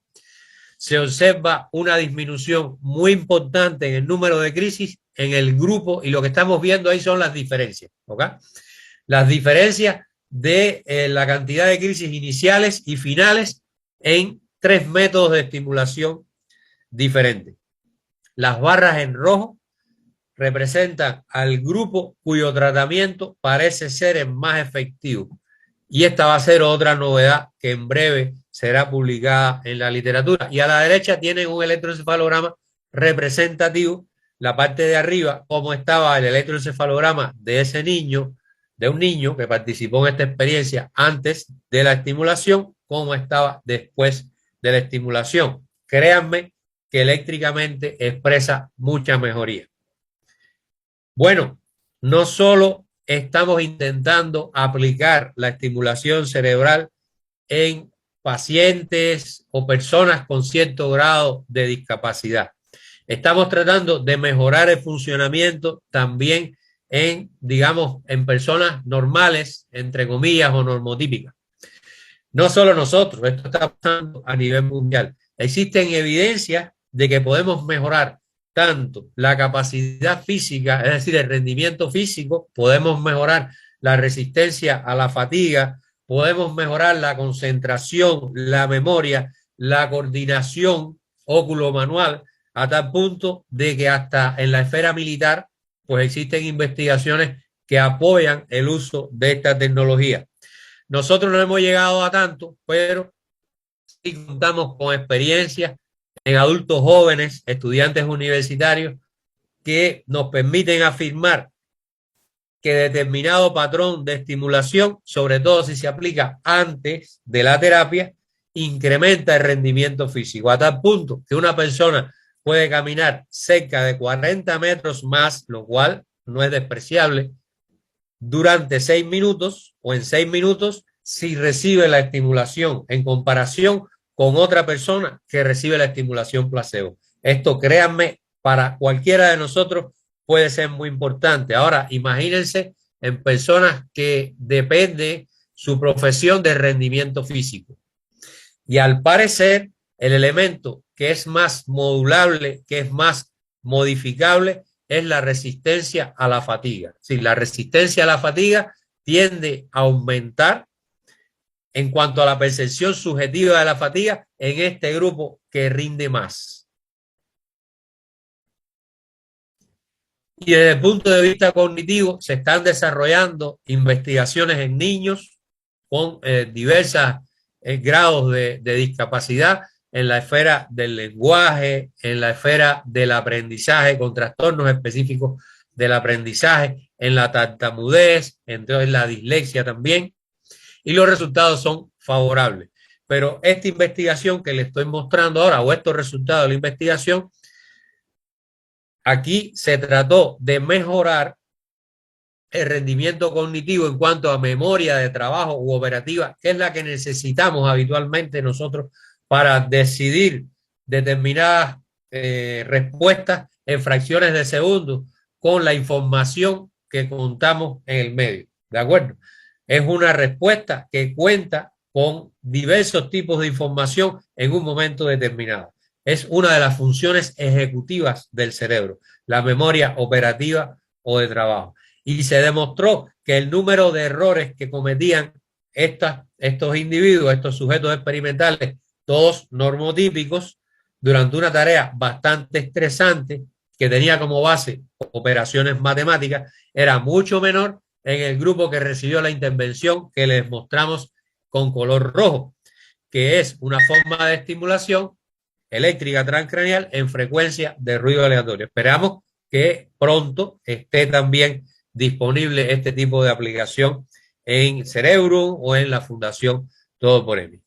Se observa una disminución muy importante en el número de crisis en el grupo y lo que estamos viendo ahí son las diferencias, ¿ok? Las diferencias de la cantidad de crisis iniciales y finales en 3 métodos de estimulación diferentes. Las barras en rojo representan al grupo cuyo tratamiento parece ser el más efectivo. Y esta va a ser otra novedad que en breve será publicada en la literatura. Y a la derecha tienen un electroencefalograma representativo, la parte de arriba, cómo estaba el electroencefalograma de ese niño, de un niño que participó en esta experiencia antes de la estimulación, cómo estaba después de la estimulación. Créanme que eléctricamente expresa mucha mejoría. Bueno, no solo estamos intentando aplicar la estimulación cerebral en pacientes o personas con cierto grado de discapacidad. Estamos tratando de mejorar el funcionamiento también en, digamos, en personas normales, entre comillas, o normotípicas. No solo nosotros, esto está pasando a nivel mundial. Existen evidencias de que podemos mejorar tanto la capacidad física, es decir, el rendimiento físico, podemos mejorar la resistencia a la fatiga, podemos mejorar la concentración, la memoria, la coordinación óculo manual, a tal punto de que hasta en la esfera militar pues existen investigaciones que apoyan el uso de esta tecnología. Nosotros no hemos llegado a tanto, pero sí contamos con experiencias en adultos jóvenes, estudiantes universitarios, que nos permiten afirmar que determinado patrón de estimulación, sobre todo si se aplica antes de la terapia, incrementa el rendimiento físico, a tal punto que una persona puede caminar cerca de 40 metros más, lo cual no es despreciable, durante 6 minutos o en 6 minutos si recibe la estimulación en comparación con otra persona que recibe la estimulación placebo. Esto, créanme, para cualquiera de nosotros puede ser muy importante. Ahora, imagínense en personas que depende su profesión de rendimiento físico. Y al parecer, el elemento que es más modulable, que es más modificable, es la resistencia a la fatiga. Sí, la resistencia a la fatiga tiende a aumentar en cuanto a la percepción subjetiva de la fatiga en este grupo que rinde más. Y desde el punto de vista cognitivo, se están desarrollando investigaciones en niños con diversos grados de discapacidad en la esfera del lenguaje, en la esfera del aprendizaje, con trastornos específicos del aprendizaje, en la tartamudez, en la dislexia también, y los resultados son favorables. Pero esta investigación que les estoy mostrando ahora, o estos resultados de la investigación, aquí se trató de mejorar el rendimiento cognitivo en cuanto a memoria de trabajo u operativa, que es la que necesitamos habitualmente nosotros para decidir determinadas respuestas en fracciones de segundos con la información que contamos en el medio. ¿De acuerdo? Es una respuesta que cuenta con diversos tipos de información en un momento determinado. Es una de las funciones ejecutivas del cerebro, la memoria operativa o de trabajo. Y se demostró que el número de errores que cometían estos individuos, estos sujetos experimentales, todos normotípicos, durante una tarea bastante estresante que tenía como base operaciones matemáticas, era mucho menor en el grupo que recibió la intervención que les mostramos con color rojo, que es una forma de estimulación eléctrica transcranial en frecuencia de ruido aleatorio. Esperamos que pronto esté también disponible este tipo de aplicación en Cerebrum o en la Fundación Todo por EMI.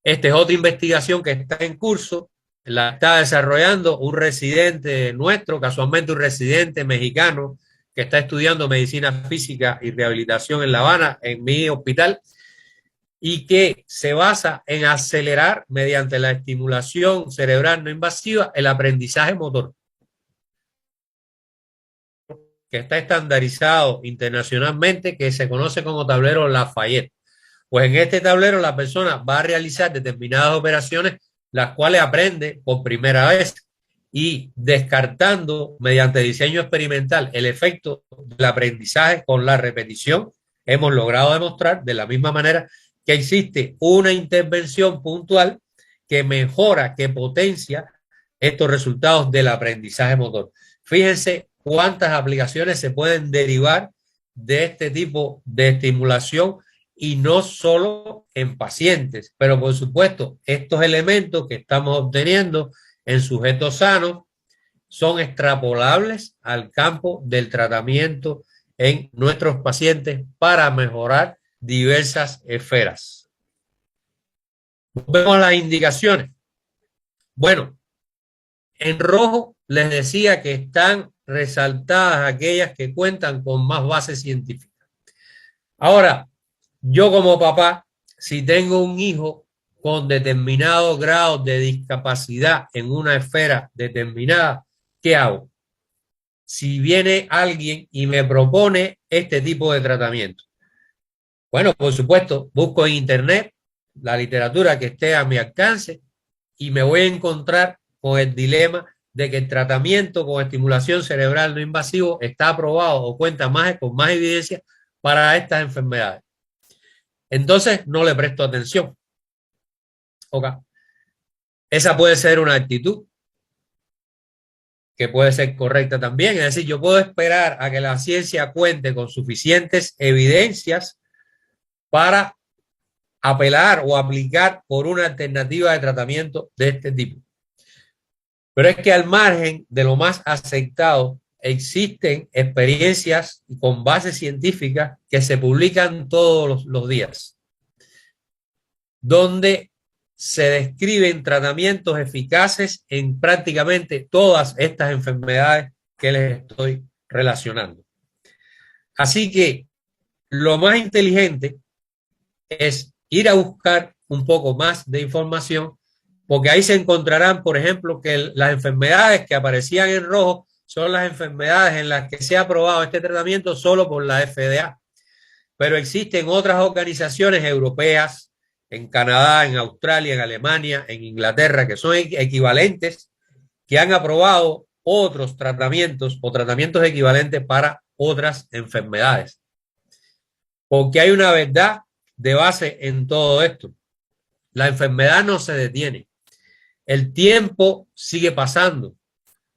Esta es otra investigación que está en curso, la está desarrollando un residente nuestro, casualmente un residente mexicano que está estudiando medicina física y rehabilitación en La Habana, en mi hospital, y que se basa en acelerar mediante la estimulación cerebral no invasiva el aprendizaje motor, que está estandarizado internacionalmente, que se conoce como tablero Lafayette. Pues en este tablero la persona va a realizar determinadas operaciones, las cuales aprende por primera vez, y descartando mediante diseño experimental el efecto del aprendizaje con la repetición, hemos logrado demostrar de la misma manera que existe una intervención puntual que mejora, que potencia estos resultados del aprendizaje motor. Fíjense cuántas aplicaciones se pueden derivar de este tipo de estimulación, y no solo en pacientes, pero por supuesto estos elementos que estamos obteniendo en sujetos sanos son extrapolables al campo del tratamiento en nuestros pacientes para mejorar diversas esferas. Vemos las indicaciones. Bueno, en rojo les decía que están resaltadas aquellas que cuentan con más base científica. Ahora, yo como papá, si tengo un hijo con determinados grados de discapacidad en una esfera determinada, ¿qué hago? Si viene alguien y me propone este tipo de tratamiento. Bueno, por supuesto, busco en internet la literatura que esté a mi alcance y me voy a encontrar con el dilema de que el tratamiento con estimulación cerebral no invasivo está aprobado o cuenta con más evidencia para estas enfermedades. Entonces no le presto atención. Ok. Esa puede ser una actitud que puede ser correcta también. Es decir, yo puedo esperar a que la ciencia cuente con suficientes evidencias para apelar o aplicar por una alternativa de tratamiento de este tipo. Pero es que al margen de lo más aceptado, existen experiencias con base científica que se publican todos los días, donde se describen tratamientos eficaces en prácticamente todas estas enfermedades que les estoy relacionando. Así que lo más inteligente es ir a buscar un poco más de información, porque ahí se encontrarán, por ejemplo, que las enfermedades que aparecían en rojo son las enfermedades en las que se ha aprobado este tratamiento solo por la FDA. Pero existen otras organizaciones europeas, en Canadá, en Australia, en Alemania, en Inglaterra, que son equivalentes, que han aprobado otros tratamientos o tratamientos equivalentes para otras enfermedades. Porque hay una verdad de base en todo esto. La enfermedad no se detiene. El tiempo sigue pasando.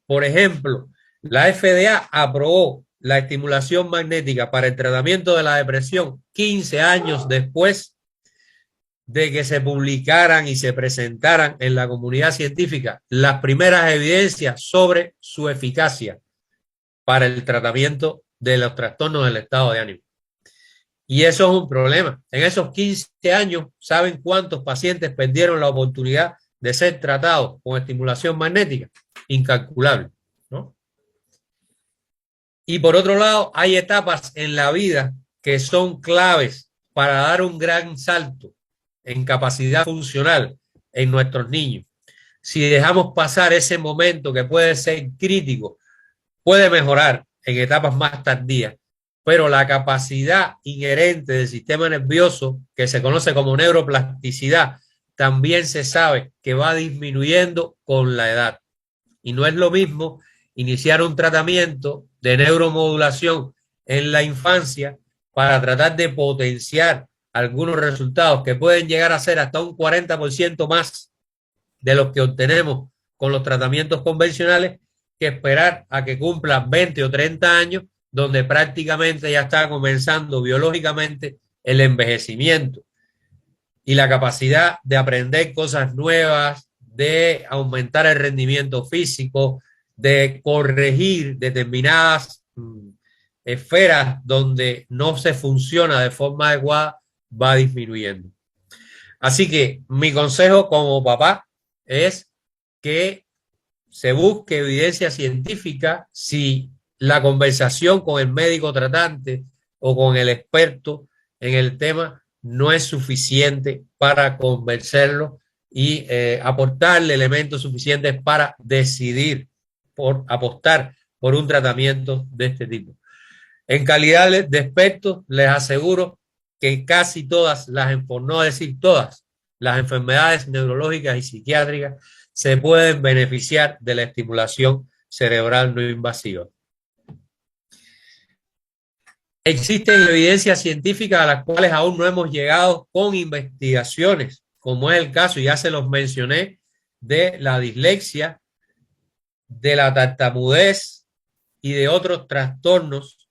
Por ejemplo, la FDA aprobó la estimulación magnética para el tratamiento de la depresión 15 años después de que se publicaran y se presentaran en la comunidad científica las primeras evidencias sobre su eficacia para el tratamiento de los trastornos del estado de ánimo. Y eso es un problema. En esos 15 años, ¿saben cuántos pacientes perdieron la oportunidad de ser tratados con estimulación magnética? Incalculable, ¿no? Y por otro lado, hay etapas en la vida que son claves para dar un gran salto en capacidad funcional en nuestros niños. Si dejamos pasar ese momento que puede ser crítico, puede mejorar en etapas más tardías, pero la capacidad inherente del sistema nervioso, que se conoce como neuroplasticidad, también se sabe que va disminuyendo con la edad. Y no es lo mismo iniciar un tratamiento de neuromodulación en la infancia para tratar de potenciar algunos resultados que pueden llegar a ser hasta un 40% más de los que obtenemos con los tratamientos convencionales, que esperar a que cumplan 20 o 30 años, donde prácticamente ya está comenzando biológicamente el envejecimiento y la capacidad de aprender cosas nuevas, de aumentar el rendimiento físico, de corregir determinadas esferas donde no se funciona de forma adecuada, va disminuyendo. Así que mi consejo como papá es que se busque evidencia científica si la conversación con el médico tratante o con el experto en el tema no es suficiente para convencerlo y aportarle elementos suficientes para decidir por apostar por un tratamiento de este tipo. En calidad de expertos, les aseguro que casi todas las, por no decir todas, las enfermedades neurológicas y psiquiátricas se pueden beneficiar de la estimulación cerebral no invasiva. Existen evidencias científicas a las cuales aún no hemos llegado con investigaciones, como es el caso, ya se los mencioné, de la dislexia, de la tartamudez y de otros trastornos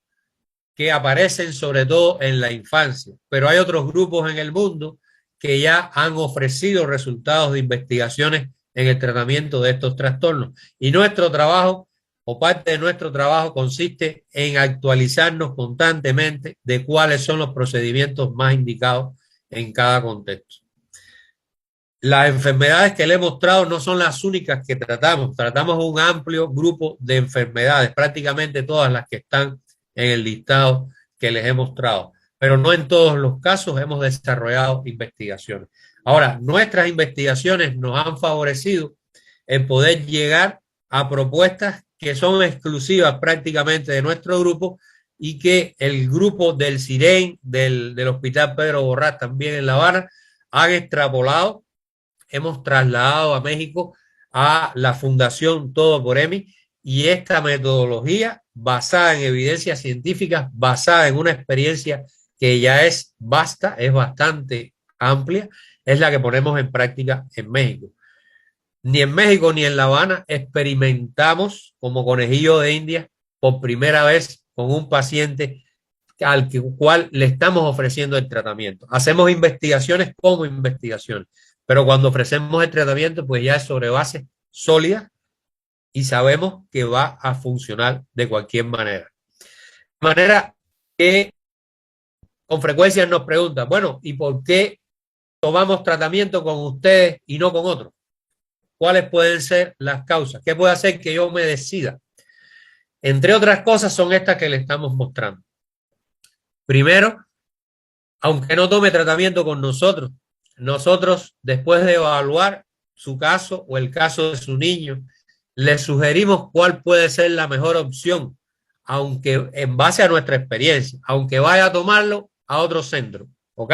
que aparecen sobre todo en la infancia. Pero hay otros grupos en el mundo que ya han ofrecido resultados de investigaciones en el tratamiento de estos trastornos. Y nuestro trabajo, o parte de nuestro trabajo, consiste en actualizarnos constantemente de cuáles son los procedimientos más indicados en cada contexto. Las enfermedades que le he mostrado no son las únicas que tratamos. Tratamos un amplio grupo de enfermedades, prácticamente todas las que están en el listado que les he mostrado. Pero no en todos los casos hemos desarrollado investigaciones. Ahora, nuestras investigaciones nos han favorecido en poder llegar a propuestas que son exclusivas prácticamente de nuestro grupo y que el grupo del CIREN, del Hospital Pedro Borrás, también en La Habana, han extrapolado. Hemos trasladado a México a la Fundación Todo por EMI, y esta metodología basada en evidencias científicas, basada en una experiencia que ya es vasta, es bastante amplia es la que ponemos en práctica en México. Ni en México ni en La Habana experimentamos como conejillo de India por primera vez con un paciente al cual le estamos ofreciendo el tratamiento. Hacemos investigaciones como investigaciones, pero cuando ofrecemos el tratamiento, pues ya es sobre base sólida y sabemos que va a funcionar de cualquier manera. De manera que con frecuencia nos preguntan, bueno, ¿y por qué tomamos tratamiento con ustedes y no con otros? ¿Cuáles pueden ser las causas? ¿Qué puede hacer que yo me decida? Entre otras cosas son estas que le estamos mostrando. Primero, aunque no tome tratamiento con nosotros, nosotros después de evaluar su caso o el caso de su niño, le sugerimos cuál puede ser la mejor opción, aunque en base a nuestra experiencia, aunque vaya a tomarlo a otro centro, ¿ok?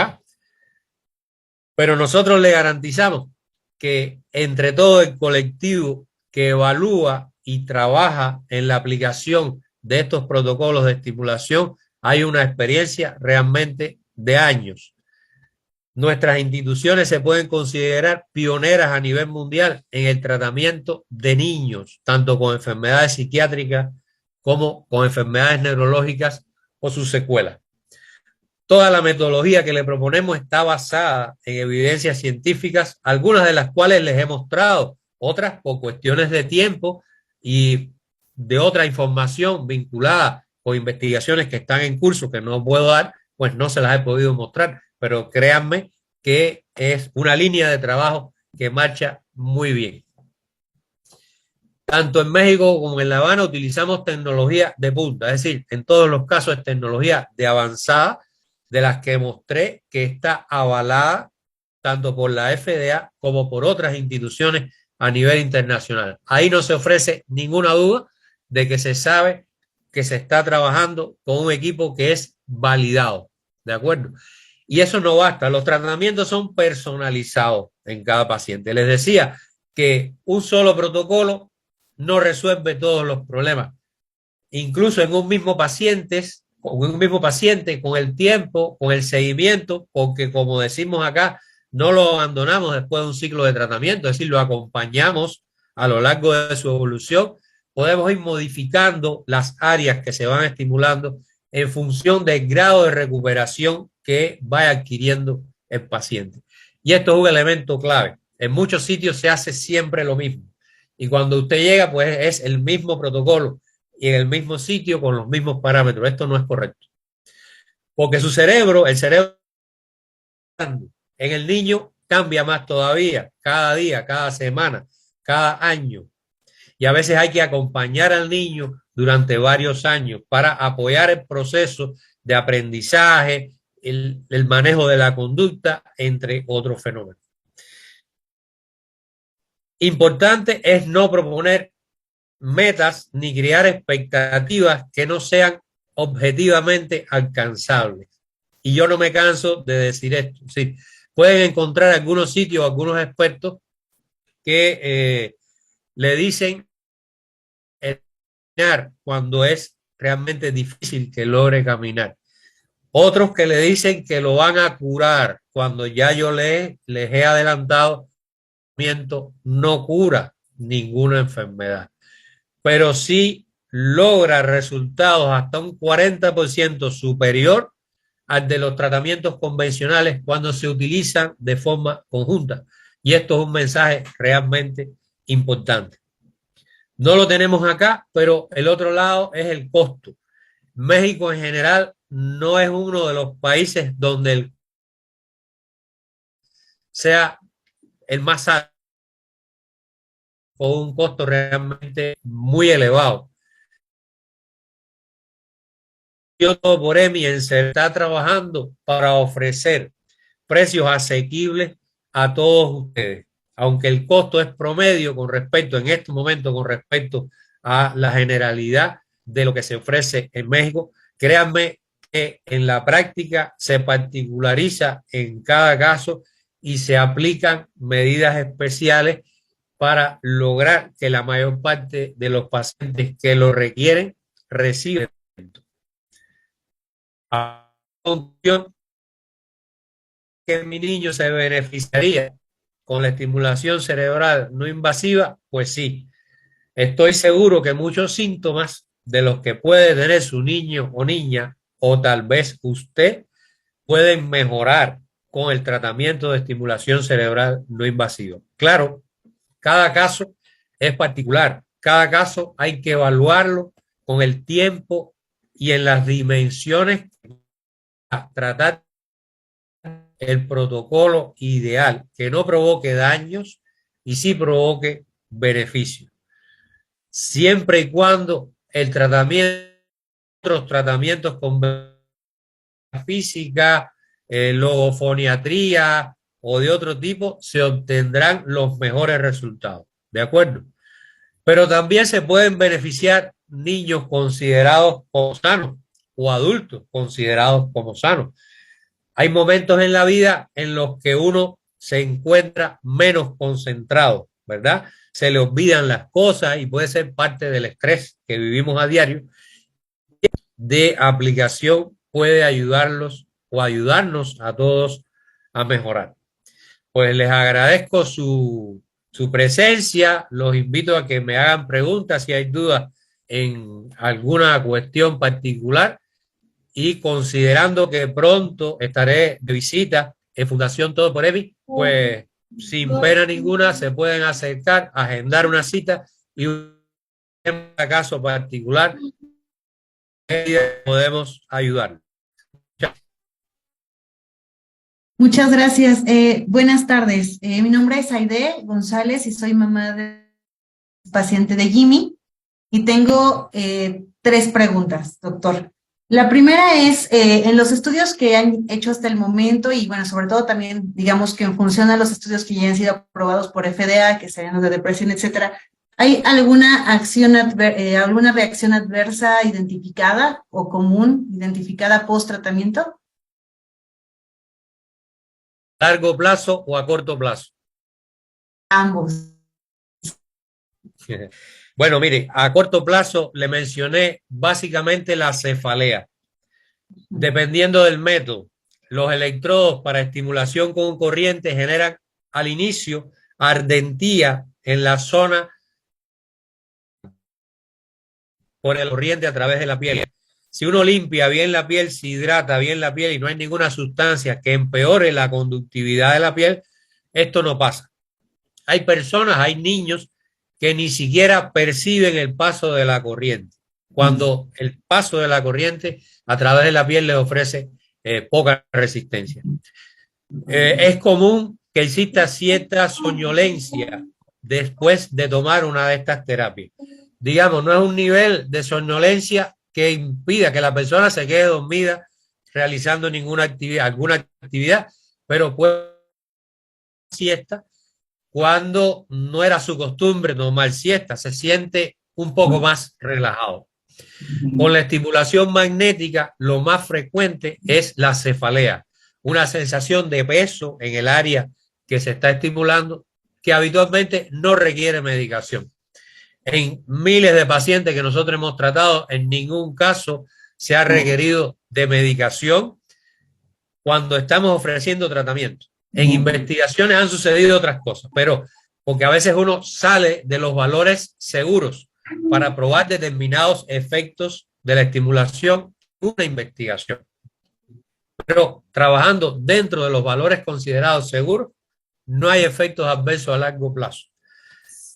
Pero nosotros le garantizamos que entre todo el colectivo que evalúa y trabaja en la aplicación de estos protocolos de estimulación, hay una experiencia realmente de años. Nuestras instituciones se pueden considerar pioneras a nivel mundial en el tratamiento de niños, tanto con enfermedades psiquiátricas como con enfermedades neurológicas o sus secuelas. Toda la metodología que le proponemos está basada en evidencias científicas, algunas de las cuales les he mostrado, otras por cuestiones de tiempo y de otra información vinculada con investigaciones que están en curso que no puedo dar, pues no se las he podido mostrar, pero créanme que es una línea de trabajo que marcha muy bien. Tanto en México como en La Habana utilizamos tecnología de punta, es decir, en todos los casos es tecnología de avanzada, de las que mostré que está avalada tanto por la FDA como por otras instituciones a nivel internacional. Ahí no se ofrece ninguna duda de que se sabe que se está trabajando con un equipo que es validado, ¿de acuerdo? Y eso no basta, los tratamientos son personalizados en cada paciente. Les decía que un solo protocolo no resuelve todos los problemas. Incluso en un mismo paciente, con el tiempo, con el seguimiento, porque como decimos acá, no lo abandonamos después de un ciclo de tratamiento, es decir, lo acompañamos a lo largo de su evolución, podemos ir modificando las áreas que se van estimulando en función del grado de recuperación que vaya adquiriendo el paciente. Y esto es un elemento clave. En muchos sitios se hace siempre lo mismo. Y cuando usted llega, pues es el mismo protocolo y en el mismo sitio con los mismos parámetros. Esto no es correcto. Porque su cerebro, el cerebro en el niño cambia más todavía, cada día, cada semana, cada año. Y a veces hay que acompañar al niño durante varios años para apoyar el proceso de aprendizaje, el manejo de la conducta, entre otros fenómenos. Importante es no proponer metas ni crear expectativas que no sean objetivamente alcanzables. Y yo no me canso de decir esto. Sí, pueden encontrar algunos sitios, algunos expertos que le dicen cuando es realmente difícil que logre caminar. Otros que le dicen que lo van a curar cuando ya yo les he adelantado, no cura ninguna enfermedad, pero sí logra resultados hasta un 40% superior al de los tratamientos convencionales cuando se utilizan de forma conjunta. Y esto es un mensaje realmente importante. No lo tenemos acá, pero el otro lado es el costo. México en general no es uno de los países donde sea el más alto, con un costo realmente muy elevado. Por EMI se está trabajando para ofrecer precios asequibles a todos ustedes, aunque el costo es promedio con respecto, en este momento, con respecto a la generalidad de lo que se ofrece en México. Créanme que en la práctica se particulariza en cada caso y se aplican medidas especiales para lograr que la mayor parte de los pacientes que lo requieren reciban. A que mi niño se beneficiaría con la estimulación cerebral no invasiva, pues sí. Estoy seguro que muchos síntomas de los que puede tener su niño o niña, o tal vez usted, pueden mejorar con el tratamiento de estimulación cerebral no invasiva. Claro, cada caso es particular, cada caso hay que evaluarlo con el tiempo y en las dimensiones a tratar el protocolo ideal, que no provoque daños y sí provoque beneficios, siempre y cuando el tratamiento, otros tratamientos con física, logofoniatría o de otro tipo, se obtendrán los mejores resultados. ¿De acuerdo? Pero también se pueden beneficiar niños considerados como sanos o adultos considerados como sanos. Hay momentos en la vida en los que uno se encuentra menos concentrado, ¿verdad? Se le olvidan las cosas y puede ser parte del estrés que vivimos a diario. De aplicación puede ayudarlos o ayudarnos a todos a mejorar. Pues les agradezco su presencia, los invito a que me hagan preguntas si hay dudas en alguna cuestión particular y considerando que pronto estaré de visita en Fundación Todo por EVI, pues sin pena ninguna se pueden acercar, agendar una cita y en caso particular podemos ayudar.
Muchas gracias. Buenas tardes. Mi nombre es Aide González y soy mamá de paciente de Jimmy y tengo tres preguntas, doctor. La primera es, en los estudios que han hecho hasta el momento y bueno, sobre todo también, digamos que en función a los estudios que ya han sido aprobados por FDA, que serían los de depresión, etcétera, ¿hay alguna alguna reacción adversa identificada o común identificada post tratamiento?
¿Largo plazo o a corto plazo?
Ambos.
Bueno, mire, a corto plazo le mencioné básicamente la cefalea. Dependiendo del método, los electrodos para estimulación con corriente generan al inicio ardentía en la zona por el corriente a través de la piel. Si uno limpia bien la piel, se hidrata bien la piel y no hay ninguna sustancia que empeore la conductividad de la piel, esto no pasa. Hay personas, hay niños que ni siquiera perciben el paso de la corriente, cuando el paso de la corriente a través de la piel les ofrece poca resistencia. Es común que exista cierta soñolencia después de tomar una de estas terapias. Digamos, no es un nivel de somnolencia que impida que la persona se quede dormida realizando alguna actividad, pero puede siesta cuando no era su costumbre tomar siesta, se siente un poco más relajado. Con la estimulación magnética, lo más frecuente es la cefalea, una sensación de peso en el área que se está estimulando, que habitualmente no requiere medicación. En miles de pacientes que nosotros hemos tratado, en ningún caso se ha requerido de medicación cuando estamos ofreciendo tratamiento. En investigaciones han sucedido otras cosas, pero porque a veces uno sale de los valores seguros para probar determinados efectos de la estimulación, una investigación. Pero trabajando dentro de los valores considerados seguros, no hay efectos adversos a largo plazo,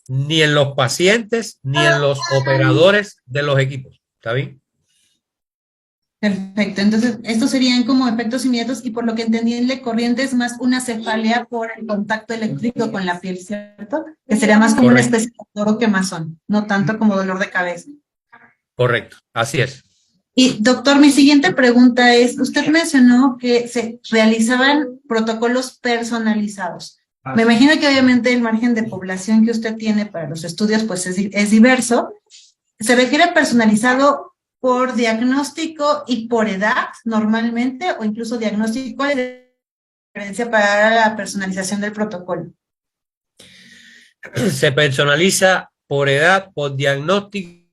ni en los pacientes, ni en los operadores de los equipos. ¿Está bien?
Perfecto, entonces estos serían como efectos inmediatos y por lo que entendí en la corriente es más una cefalea por el contacto eléctrico con la piel, ¿cierto? Que sería más como una
Correcto,
especie de toro quemazón, no tanto como dolor de cabeza.
correcto, así es.
Y doctor, mi siguiente pregunta es, usted mencionó que se realizaban protocolos personalizados. Me imagino que obviamente el margen de población que usted tiene para los estudios pues es diverso. ¿Se refiere personalizado por diagnóstico y por edad normalmente o incluso diagnóstico? ¿Cuál es la diferencia para la personalización del protocolo?
Se personaliza por edad, por diagnóstico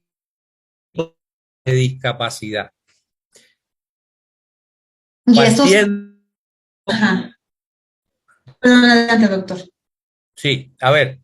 de discapacidad.
Y estos,
Partiendo
ajá. Perdón, adelante, doctor.
Sí, a ver,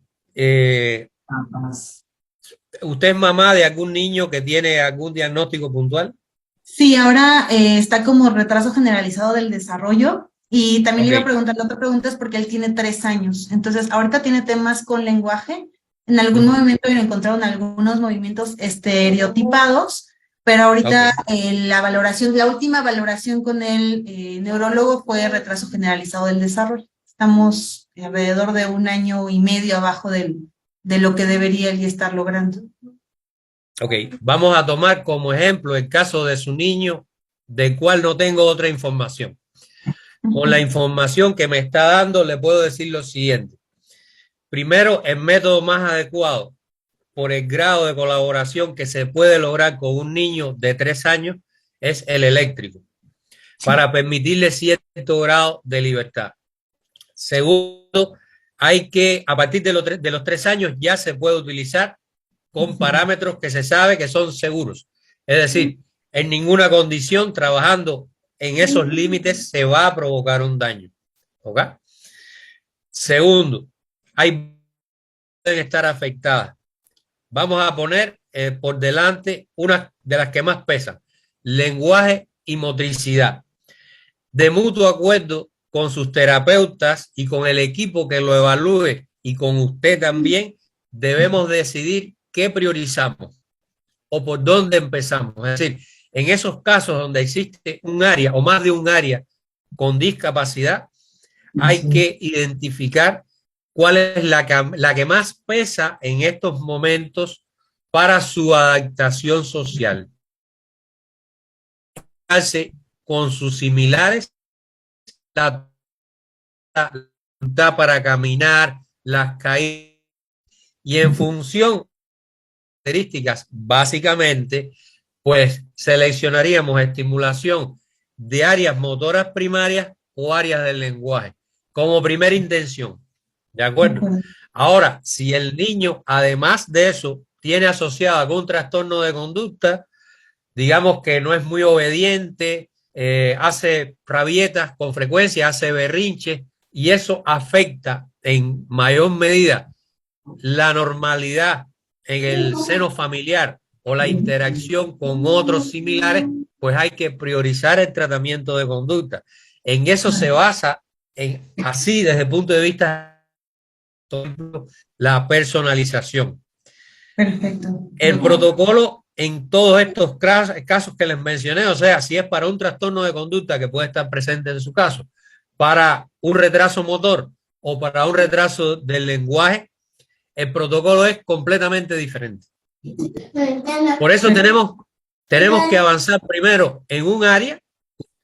¿usted es mamá de algún niño que tiene algún diagnóstico puntual?
Sí, ahora está como retraso generalizado del desarrollo y también le iba a
Ok.
preguntar, la otra pregunta es porque él tiene 3 años, entonces ahorita tiene temas con lenguaje, en algún
Ujú.
movimiento le encontraron algunos movimientos estereotipados, pero ahorita
Ok.
la valoración, la última valoración con el neurólogo fue retraso generalizado del desarrollo. Estamos alrededor de 1 año y medio abajo de lo que debería él ya estar logrando.
Ok, vamos a tomar como ejemplo el caso de su niño, del cual no tengo otra información. Con la información que me está dando, le puedo decir lo siguiente. Primero, el método más adecuado por el grado de colaboración que se puede lograr con un niño de 3 años es el eléctrico, para permitirle cierto grado de libertad. Segundo, hay que, a partir de los 3 años, ya se puede utilizar con parámetros que se sabe que son seguros. Es decir, en ninguna condición, trabajando en esos límites, se va a provocar un daño. ¿Ok? Segundo, hay pueden estar afectadas. Vamos a poner por delante una de las que más pesan, lenguaje y motricidad. De mutuo acuerdo con sus terapeutas y con el equipo que lo evalúe y con usted también, debemos decidir qué priorizamos o por dónde empezamos. Es decir, en esos casos donde existe un área o más de un área con discapacidad, hay que identificar cuál es la que más pesa en estos momentos para su adaptación social. Hace con sus similares la dificultad para caminar, las caídas, y en función de características, básicamente, pues seleccionaríamos estimulación de áreas motoras primarias o áreas del lenguaje como primera intención. ¿De acuerdo? Ahora, si el niño, además de eso, tiene asociado algún trastorno de conducta, digamos que no es muy obediente, hace rabietas con frecuencia, hace berrinches, y eso afecta en mayor medida la normalidad en el seno familiar o la interacción con otros similares, pues hay que priorizar el tratamiento de conducta. En eso se basa, así desde el punto de vista de la personalización.
Perfecto.
El protocolo en todos estos casos que les mencioné, o sea, si es para un trastorno de conducta que puede estar presente en su caso, para un retraso motor o para un retraso del lenguaje, el protocolo es completamente diferente. Por eso tenemos que avanzar primero en un área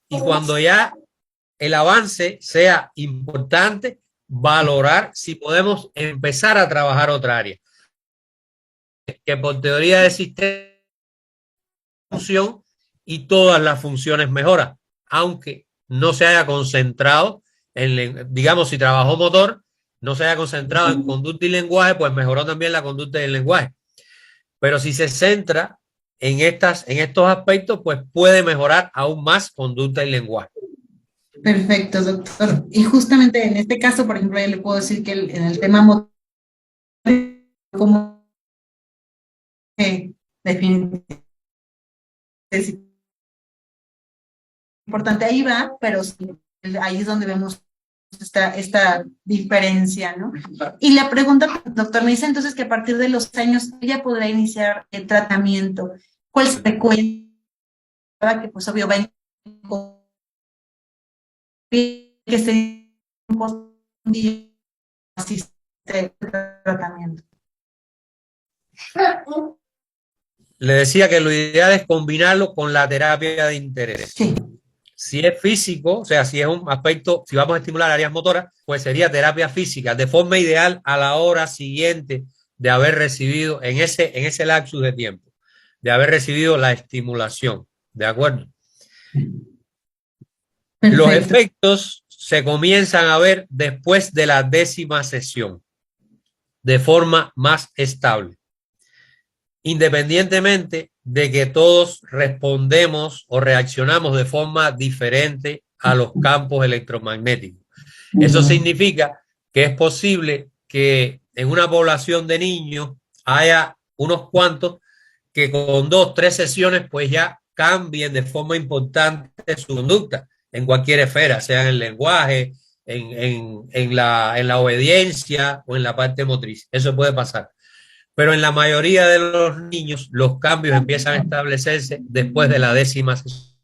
y cuando ya el avance sea importante, valorar si podemos empezar a trabajar otra área. Que por teoría de sistema función y todas las funciones mejoran, aunque no se haya concentrado en, digamos, si trabajó motor, no se haya concentrado en conducta y lenguaje, pues mejoró también la conducta y el lenguaje. Pero si se centra en estos aspectos, pues puede mejorar aún más conducta y lenguaje.
Perfecto, doctor. Y justamente en este caso, por ejemplo, yo le puedo decir que en el tema motor, como definitivamente es importante, ahí va, pero sí, ahí es donde vemos esta diferencia, ¿no? Y la pregunta, doctor, me dice entonces que a partir de los años ella podrá iniciar el tratamiento. ¿Cuál es la frecuencia? Que pues obvio va que se asiste al tratamiento.
Le decía que lo ideal es combinarlo con la terapia de interés.
Sí.
Si es físico, o sea, si es un aspecto, si vamos a estimular áreas motoras, pues sería terapia física, de forma ideal a la hora siguiente de haber recibido, en ese lapsus de tiempo, de haber recibido la estimulación. ¿De acuerdo? Los
Perfecto.
efectos se comienzan a ver después de la 10ª sesión, de forma más estable, independientemente de que todos respondemos o reaccionamos de forma diferente a los campos electromagnéticos. Eso significa que es posible que en una población de niños haya unos cuantos que con 2, 3 sesiones pues ya cambien de forma importante su conducta en cualquier esfera, sea en el lenguaje, en la obediencia o en la parte motriz. Eso puede pasar. Pero en la mayoría de los niños los cambios empiezan a establecerse después de la 10ª sesión.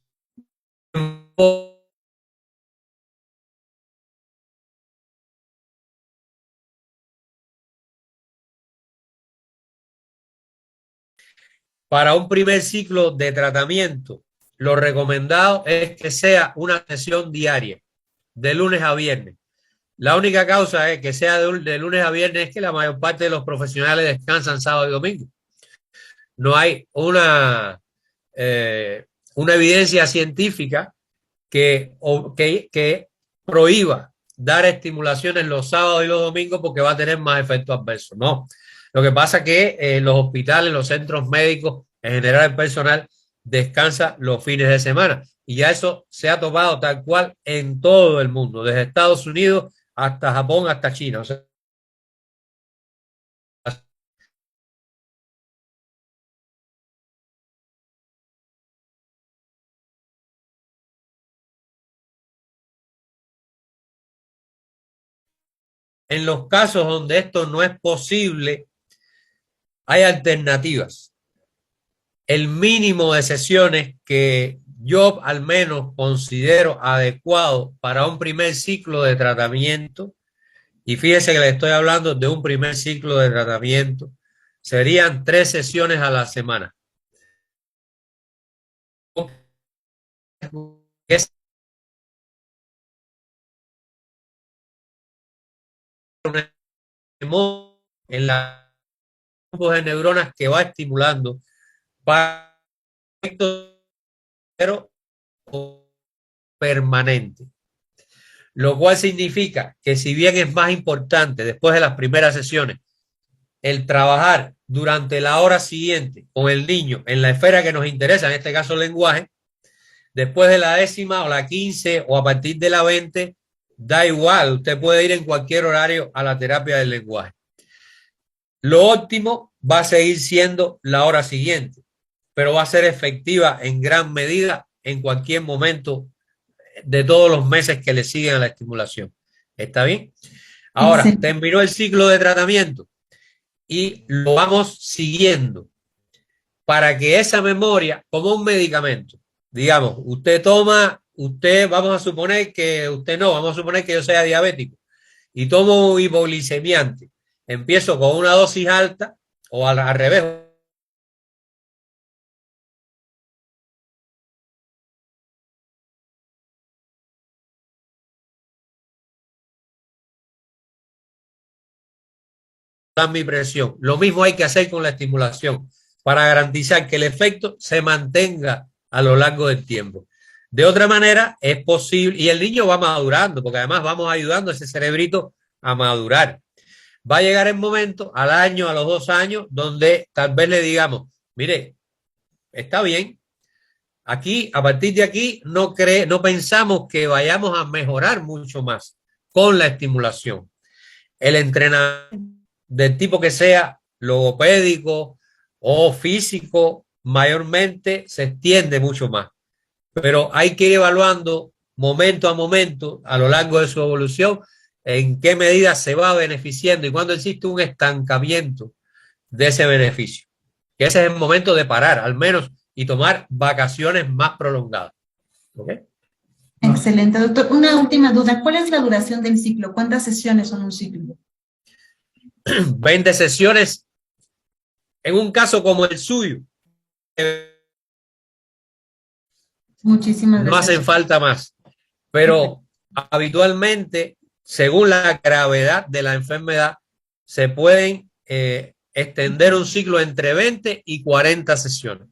Para un primer ciclo de tratamiento, lo recomendado es que sea una sesión diaria, de lunes a viernes. La única causa es que sea de lunes a viernes es que la mayor parte de los profesionales descansan sábado y domingo. No hay una evidencia científica que prohíba dar estimulaciones los sábados y los domingos porque va a tener más efectos adversos. No. Lo que pasa es que los hospitales, los centros médicos, en general el personal, descansa los fines de semana. Y ya eso se ha tomado tal cual en todo el mundo, desde Estados Unidos hasta Japón, hasta China. O sea, en los casos donde esto no es posible, hay alternativas. El mínimo de sesiones que yo al menos considero adecuado para un primer ciclo de tratamiento, y fíjese que le estoy hablando de un primer ciclo de tratamiento, serían 3 sesiones a la semana. Es en la grupos de neuronas que va estimulando para pero permanente. Lo cual significa que si bien es más importante después de las primeras sesiones el trabajar durante la hora siguiente con el niño en la esfera que nos interesa, en este caso el lenguaje, después de la 10ª o la 15 o a partir de la 20, da igual, usted puede ir en cualquier horario a la terapia del lenguaje. Lo óptimo va a seguir siendo la hora siguiente, pero va a ser efectiva en gran medida en cualquier momento de todos los meses que le siguen a la estimulación. ¿Está bien? Ahora,
Excelente.
terminó el ciclo de tratamiento y lo vamos siguiendo para que esa memoria, como un medicamento, digamos, vamos a suponer que usted no, vamos a suponer que yo sea diabético y tomo hipoglicemiante, empiezo con una dosis alta o al revés, mi presión. Lo mismo hay que hacer con la estimulación para garantizar que el efecto se mantenga a lo largo del tiempo. De otra manera, es posible, y el niño va madurando, porque además vamos ayudando a ese cerebrito a madurar. Va a llegar el momento, al año, a los 2 años, donde tal vez le digamos, mire, está bien, aquí, a partir de aquí, no pensamos que vayamos a mejorar mucho más con la estimulación. El entrenamiento del tipo que sea, logopédico o físico, mayormente se extiende mucho más. Pero hay que ir evaluando momento a momento, a lo largo de su evolución, en qué medida se va beneficiando y cuando existe un estancamiento de ese beneficio. Que ese es el momento de parar, al menos, y tomar vacaciones más prolongadas. ¿Okay?
Excelente, doctor. Una última duda. ¿Cuál es la duración del ciclo? ¿Cuántas sesiones son un ciclo?
20 sesiones en un caso como el suyo.
Muchísimas
No hacen
gracias.
falta más, pero habitualmente, según la gravedad de la enfermedad, se pueden extender un ciclo entre 20 y 40 sesiones,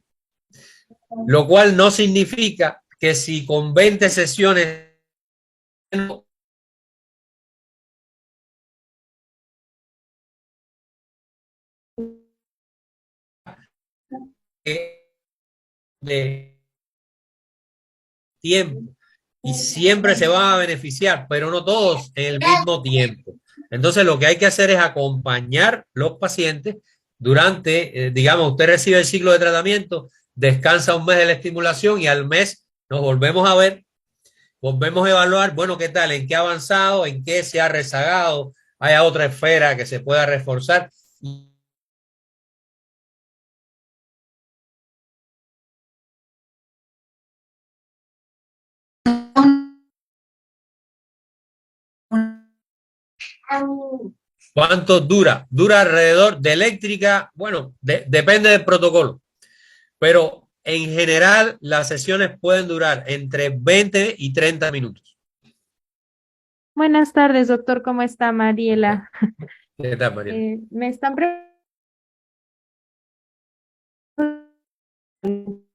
lo cual no significa que si con 20 sesiones de tiempo y siempre se van a beneficiar, pero no todos en el mismo tiempo. Entonces, lo que hay que hacer es acompañar los pacientes durante, digamos, usted recibe el ciclo de tratamiento, descansa un mes de la estimulación y al mes nos volvemos a ver, volvemos a evaluar, bueno, ¿qué tal? ¿En qué ha avanzado? ¿En qué se ha rezagado? ¿Hay otra esfera que se pueda reforzar? ¿Cuánto dura? Dura alrededor de eléctrica, bueno, depende del protocolo, pero en general las sesiones pueden durar entre 20 y 30 minutos.
Buenas tardes, doctor. ¿Cómo está, Mariela?
¿Qué tal, Mariela?
Me están preguntando.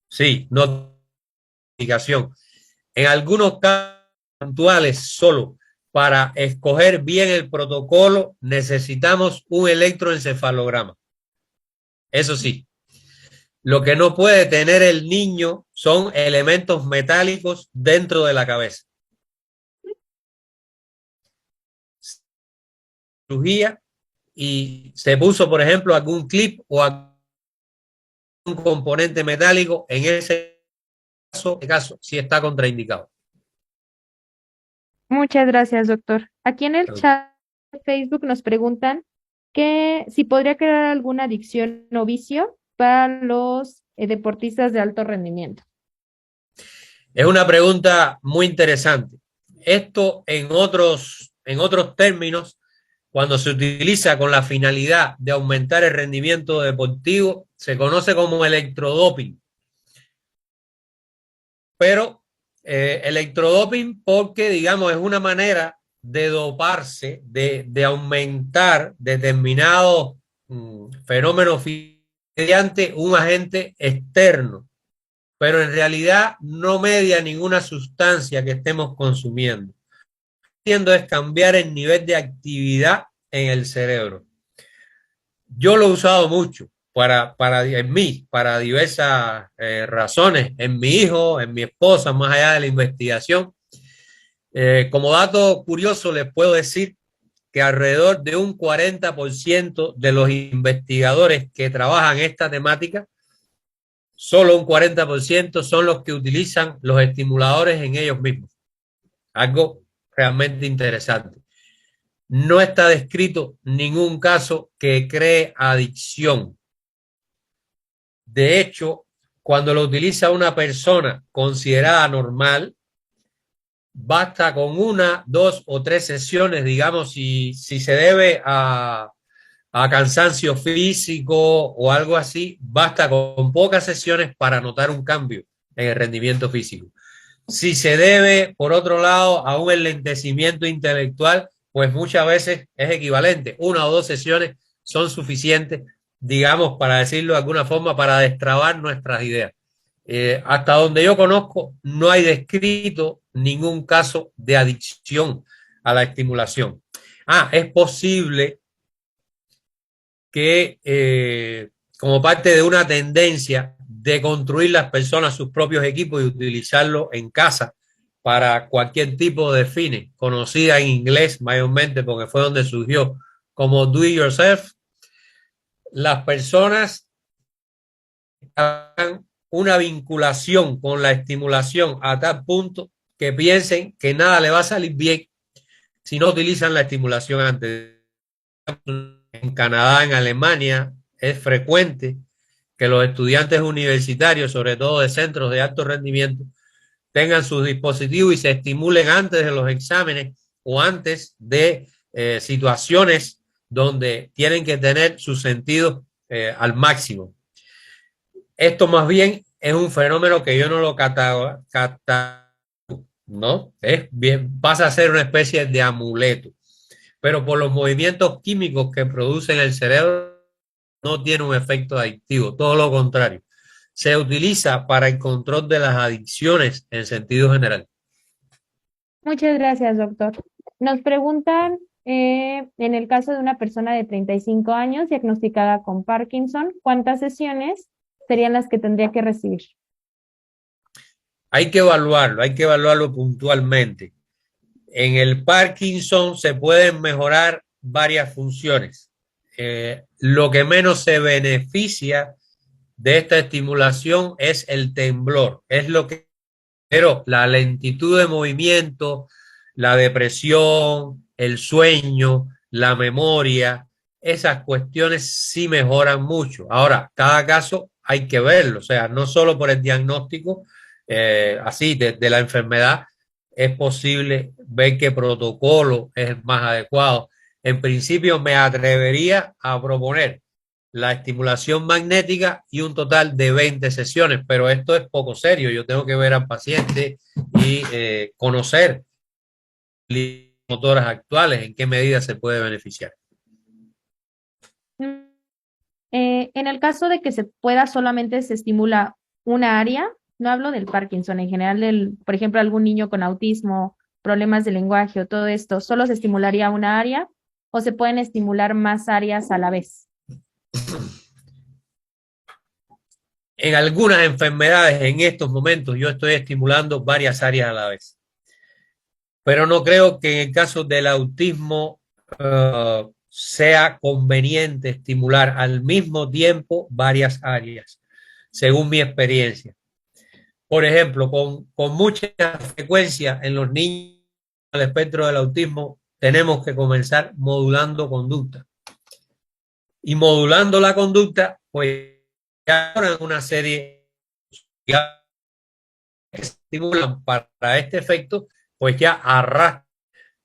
Sí, notificación. En algunos casos puntuales, solo para escoger bien el protocolo, necesitamos un electroencefalograma. Eso sí, lo que no puede tener el niño son elementos metálicos dentro de la cabeza. Cirugía y se puso, por ejemplo, algún clip o algún componente metálico, en ese caso sí está contraindicado.
Muchas gracias, doctor. Aquí en el chat de Facebook nos preguntan que si podría crear alguna adicción o vicio para los deportistas de alto rendimiento.
Es una pregunta muy interesante. Esto en otros términos, cuando se utiliza con la finalidad de aumentar el rendimiento deportivo, se conoce como electrodoping. Pero electrodoping porque, digamos, es una manera de doparse, de aumentar determinados fenómenos mediante un agente externo, pero en realidad no media ninguna sustancia que estemos consumiendo. Lo que está haciendo es cambiar el nivel de actividad en el cerebro. Yo lo he usado mucho en mí, para diversas razones, en mi hijo, en mi esposa, más allá de la investigación. Como dato curioso, les puedo decir que alrededor de un 40% de los investigadores que trabajan esta temática, solo un 40% son los que utilizan los estimuladores en ellos mismos. Algo realmente interesante. No está descrito ningún caso que cree adicción. De hecho, cuando lo utiliza una persona considerada normal, basta con una, dos o tres sesiones, digamos, si se debe a cansancio físico o algo así, basta con pocas sesiones para notar un cambio en el rendimiento físico. Si se debe, por otro lado, a un enlentecimiento intelectual, pues muchas veces es equivalente. Una o dos sesiones son suficientes, digamos, para decirlo de alguna forma, para destrabar nuestras ideas. Hasta donde yo conozco, no hay descrito ningún caso de adicción a la estimulación. Es posible que como parte de una tendencia de construir las personas sus propios equipos y utilizarlo en casa para cualquier tipo de fines, conocida en inglés mayormente porque fue donde surgió como do it yourself, las personas hagan una vinculación con la estimulación a tal punto que piensen que nada le va a salir bien si no utilizan la estimulación antes. En Canadá, en Alemania, es frecuente que los estudiantes universitarios, sobre todo de centros de alto rendimiento, tengan sus dispositivos y se estimulen antes de los exámenes o antes de situaciones donde tienen que tener sus sentidos al máximo. Esto más bien es un fenómeno que yo no lo ¿no? Es bien, pasa a ser una especie de amuleto, pero por los movimientos químicos que produce en el cerebro no tiene un efecto adictivo, todo lo contrario. Se utiliza para el control de las adicciones en sentido general.
Muchas gracias, doctor. Nos preguntan, en el caso de una persona de 35 años diagnosticada con Parkinson, ¿cuántas sesiones serían las que tendría que recibir?
Hay que evaluarlo puntualmente. En el Parkinson se pueden mejorar varias funciones. Lo que menos se beneficia de esta estimulación es el temblor, pero la lentitud de movimiento, la depresión, el sueño, la memoria, esas cuestiones sí mejoran mucho. Ahora, cada caso hay que verlo, o sea, no solo por el diagnóstico, así de la enfermedad, es posible ver qué protocolo es más adecuado. En principio, me atrevería a proponer la estimulación magnética y un total de 20 sesiones, pero esto es poco serio. Yo tengo que ver al paciente y conocer las motoras actuales, en qué medida se puede beneficiar.
En el caso de que se pueda, solamente se estimula una área, no hablo del Parkinson, en general, por ejemplo, algún niño con autismo, problemas de lenguaje o todo esto, ¿solo se estimularía una área o se pueden estimular más áreas a la vez?
En algunas enfermedades, en estos momentos, yo estoy estimulando varias áreas a la vez, pero no creo que en el caso del autismo sea conveniente estimular al mismo tiempo varias áreas, según mi experiencia. Por ejemplo, con mucha frecuencia en los niños del espectro del autismo, tenemos que comenzar modulando conducta. Y modulando la conducta, pues ya una serie que estimulan para este efecto, pues ya arrastra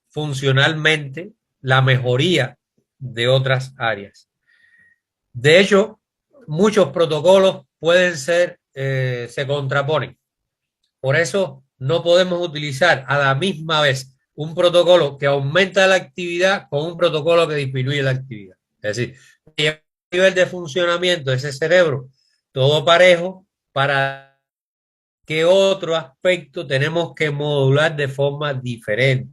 funcionalmente la mejoría de otras áreas. De hecho, muchos protocolos pueden ser, se contraponen. Por eso no podemos utilizar a la misma vez un protocolo que aumenta la actividad con un protocolo que disminuye la actividad. Es decir, a nivel de funcionamiento de ese cerebro todo parejo, para qué otro aspecto tenemos que modular de forma diferente.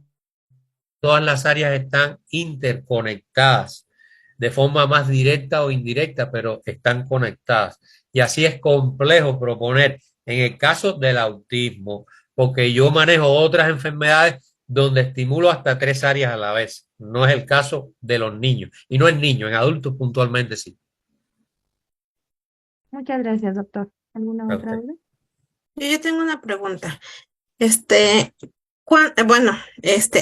Todas las áreas están interconectadas de forma más directa o indirecta, pero están conectadas. Y así es complejo proponer en el caso del autismo, porque yo manejo otras enfermedades donde estimulo hasta 3 áreas a la vez. No es el caso de los niños. Y no en niños, en adultos puntualmente sí.
Muchas gracias, doctor. ¿Alguna otra duda?
Yo tengo una pregunta. Bueno,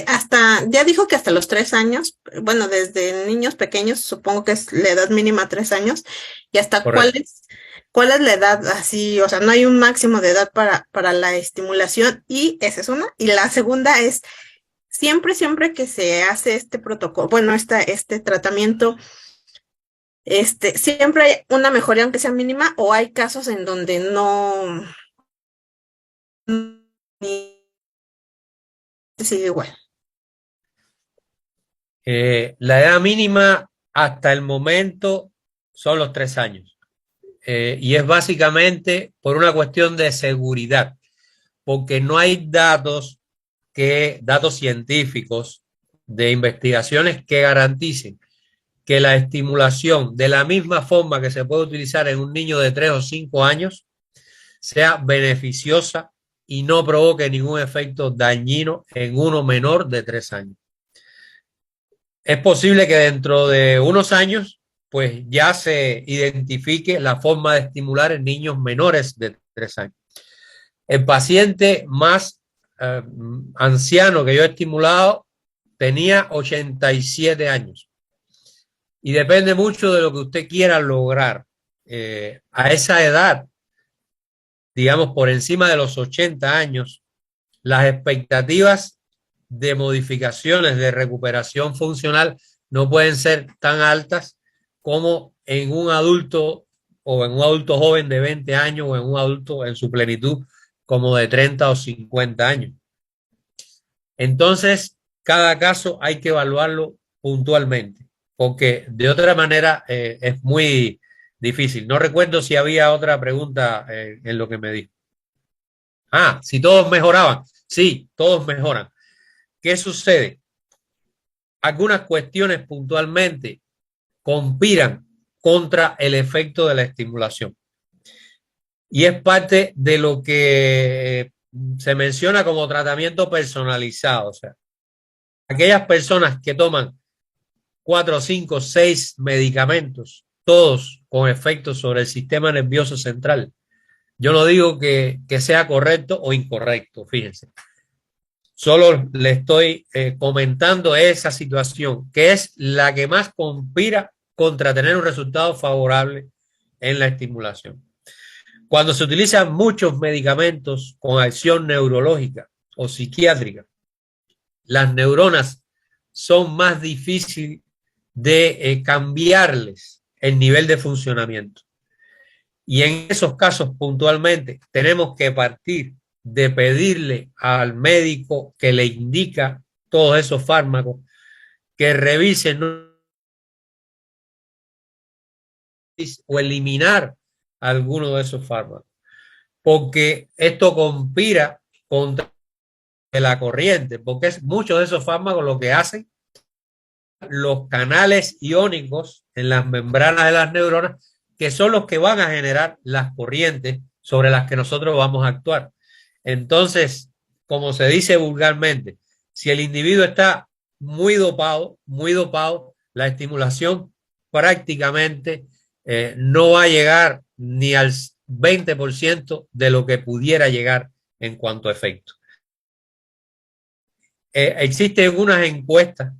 hasta, ya dijo que hasta los 3 años, bueno, desde niños pequeños, supongo que es la edad mínima 3 años, y hasta cuál es la edad así, o sea, no hay un máximo de edad para la estimulación, y esa es una. Y la segunda es, siempre que se hace este protocolo, bueno, este tratamiento, siempre hay una mejoría aunque sea mínima, o hay casos en donde no sigue igual.
La edad mínima hasta el momento son los 3 años. Y es básicamente por una cuestión de seguridad, porque no hay datos científicos de investigaciones que garanticen que la estimulación, de la misma forma que se puede utilizar en un niño de 3 o 5 años, sea beneficiosa y no provoque ningún efecto dañino en uno menor de 3 años. Es posible que dentro de unos años, pues ya se identifique la forma de estimular en niños menores de 3 años. El paciente más anciano que yo he estimulado tenía 87 años. Y depende mucho de lo que usted quiera lograr. A esa edad, digamos por encima de los 80 años, las expectativas de modificaciones de recuperación funcional no pueden ser tan altas como en un adulto o en un adulto joven de 20 años o en un adulto en su plenitud como de 30 o 50 años. Entonces, cada caso hay que evaluarlo puntualmente, porque de otra manera es muy difícil. No recuerdo si había otra pregunta en lo que me dijo. Si todos mejoraban. Sí, todos mejoran. ¿Qué sucede? Algunas cuestiones puntualmente conspiran contra el efecto de la estimulación. y es parte de lo que se menciona como tratamiento personalizado. O sea, aquellas personas que toman 4, 5, 6 medicamentos, todos con efectos sobre el sistema nervioso central. Yo no digo que sea correcto o incorrecto, fíjense. Solo le estoy comentando esa situación, que es la que más conspira contra tener un resultado favorable en la estimulación. Cuando se utilizan muchos medicamentos con acción neurológica o psiquiátrica, las neuronas son más difíciles de cambiarles el nivel de funcionamiento. Y en esos casos puntualmente tenemos que partir de pedirle al médico que le indica todos esos fármacos que revisen o eliminar alguno de esos fármacos, porque esto conspira contra la corriente, porque es muchos de esos fármacos lo que hacen los canales iónicos en las membranas de las neuronas, que son los que van a generar las corrientes sobre las que nosotros vamos a actuar. Entonces, como se dice vulgarmente, si el individuo está muy dopado, la estimulación prácticamente no va a llegar ni al 20% de lo que pudiera llegar en cuanto a efecto. Existen unas encuestas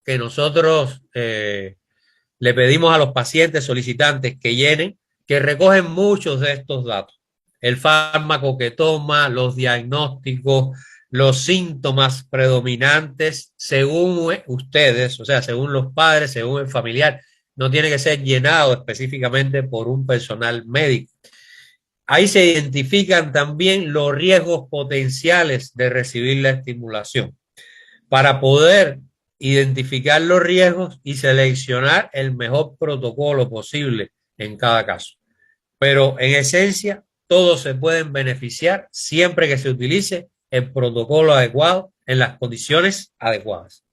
que nosotros le pedimos a los pacientes solicitantes que llenen, que recogen muchos de estos datos. El fármaco que toma, los diagnósticos, los síntomas predominantes, según ustedes, o sea, según los padres, según el familiar, no tiene que ser llenado específicamente por un personal médico. Ahí se identifican también los riesgos potenciales de recibir la estimulación para poder identificar los riesgos y seleccionar el mejor protocolo posible en cada caso. Pero en esencia, todos se pueden beneficiar siempre que se utilice el protocolo adecuado en las condiciones adecuadas.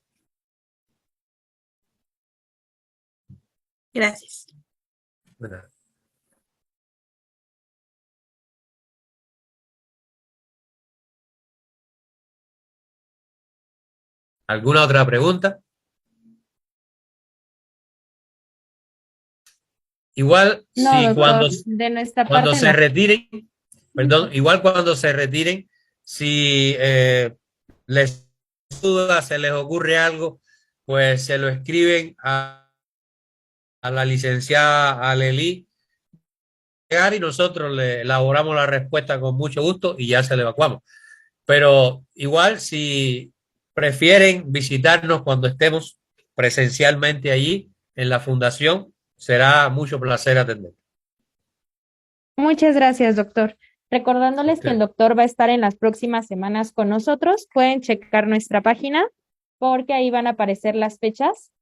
Gracias.
Bueno. ¿Alguna otra pregunta? Igual,
No,
si
doctor, de nuestra
cuando
parte
se
no.
retiren, perdón, igual cuando se retiren, si les duda, se les ocurre algo, pues se lo escriben a la licenciada Aleli y nosotros le elaboramos la respuesta con mucho gusto y ya se le evacuamos. Pero igual, si prefieren visitarnos cuando estemos presencialmente allí en la fundación, será mucho placer atender.
Muchas gracias, doctor. Recordándoles que el
Okay.
doctor va a estar en las próximas semanas con nosotros. Pueden checar nuestra página porque ahí van a aparecer las fechas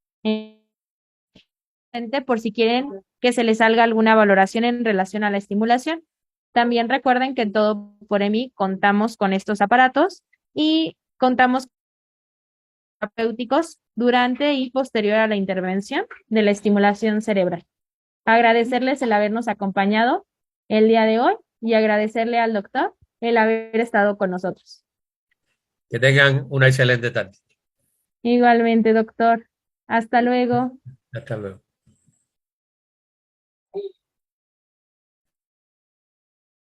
por si quieren que se les salga alguna valoración en relación a la estimulación. También recuerden que en Todo por EMI contamos con estos aparatos y contamos con terapéuticos durante y posterior a la intervención de la estimulación cerebral. Agradecerles el habernos acompañado el día de hoy y agradecerle al doctor el haber estado con nosotros.
Que tengan una excelente tarde.
Igualmente, doctor. Hasta luego.
Hasta luego.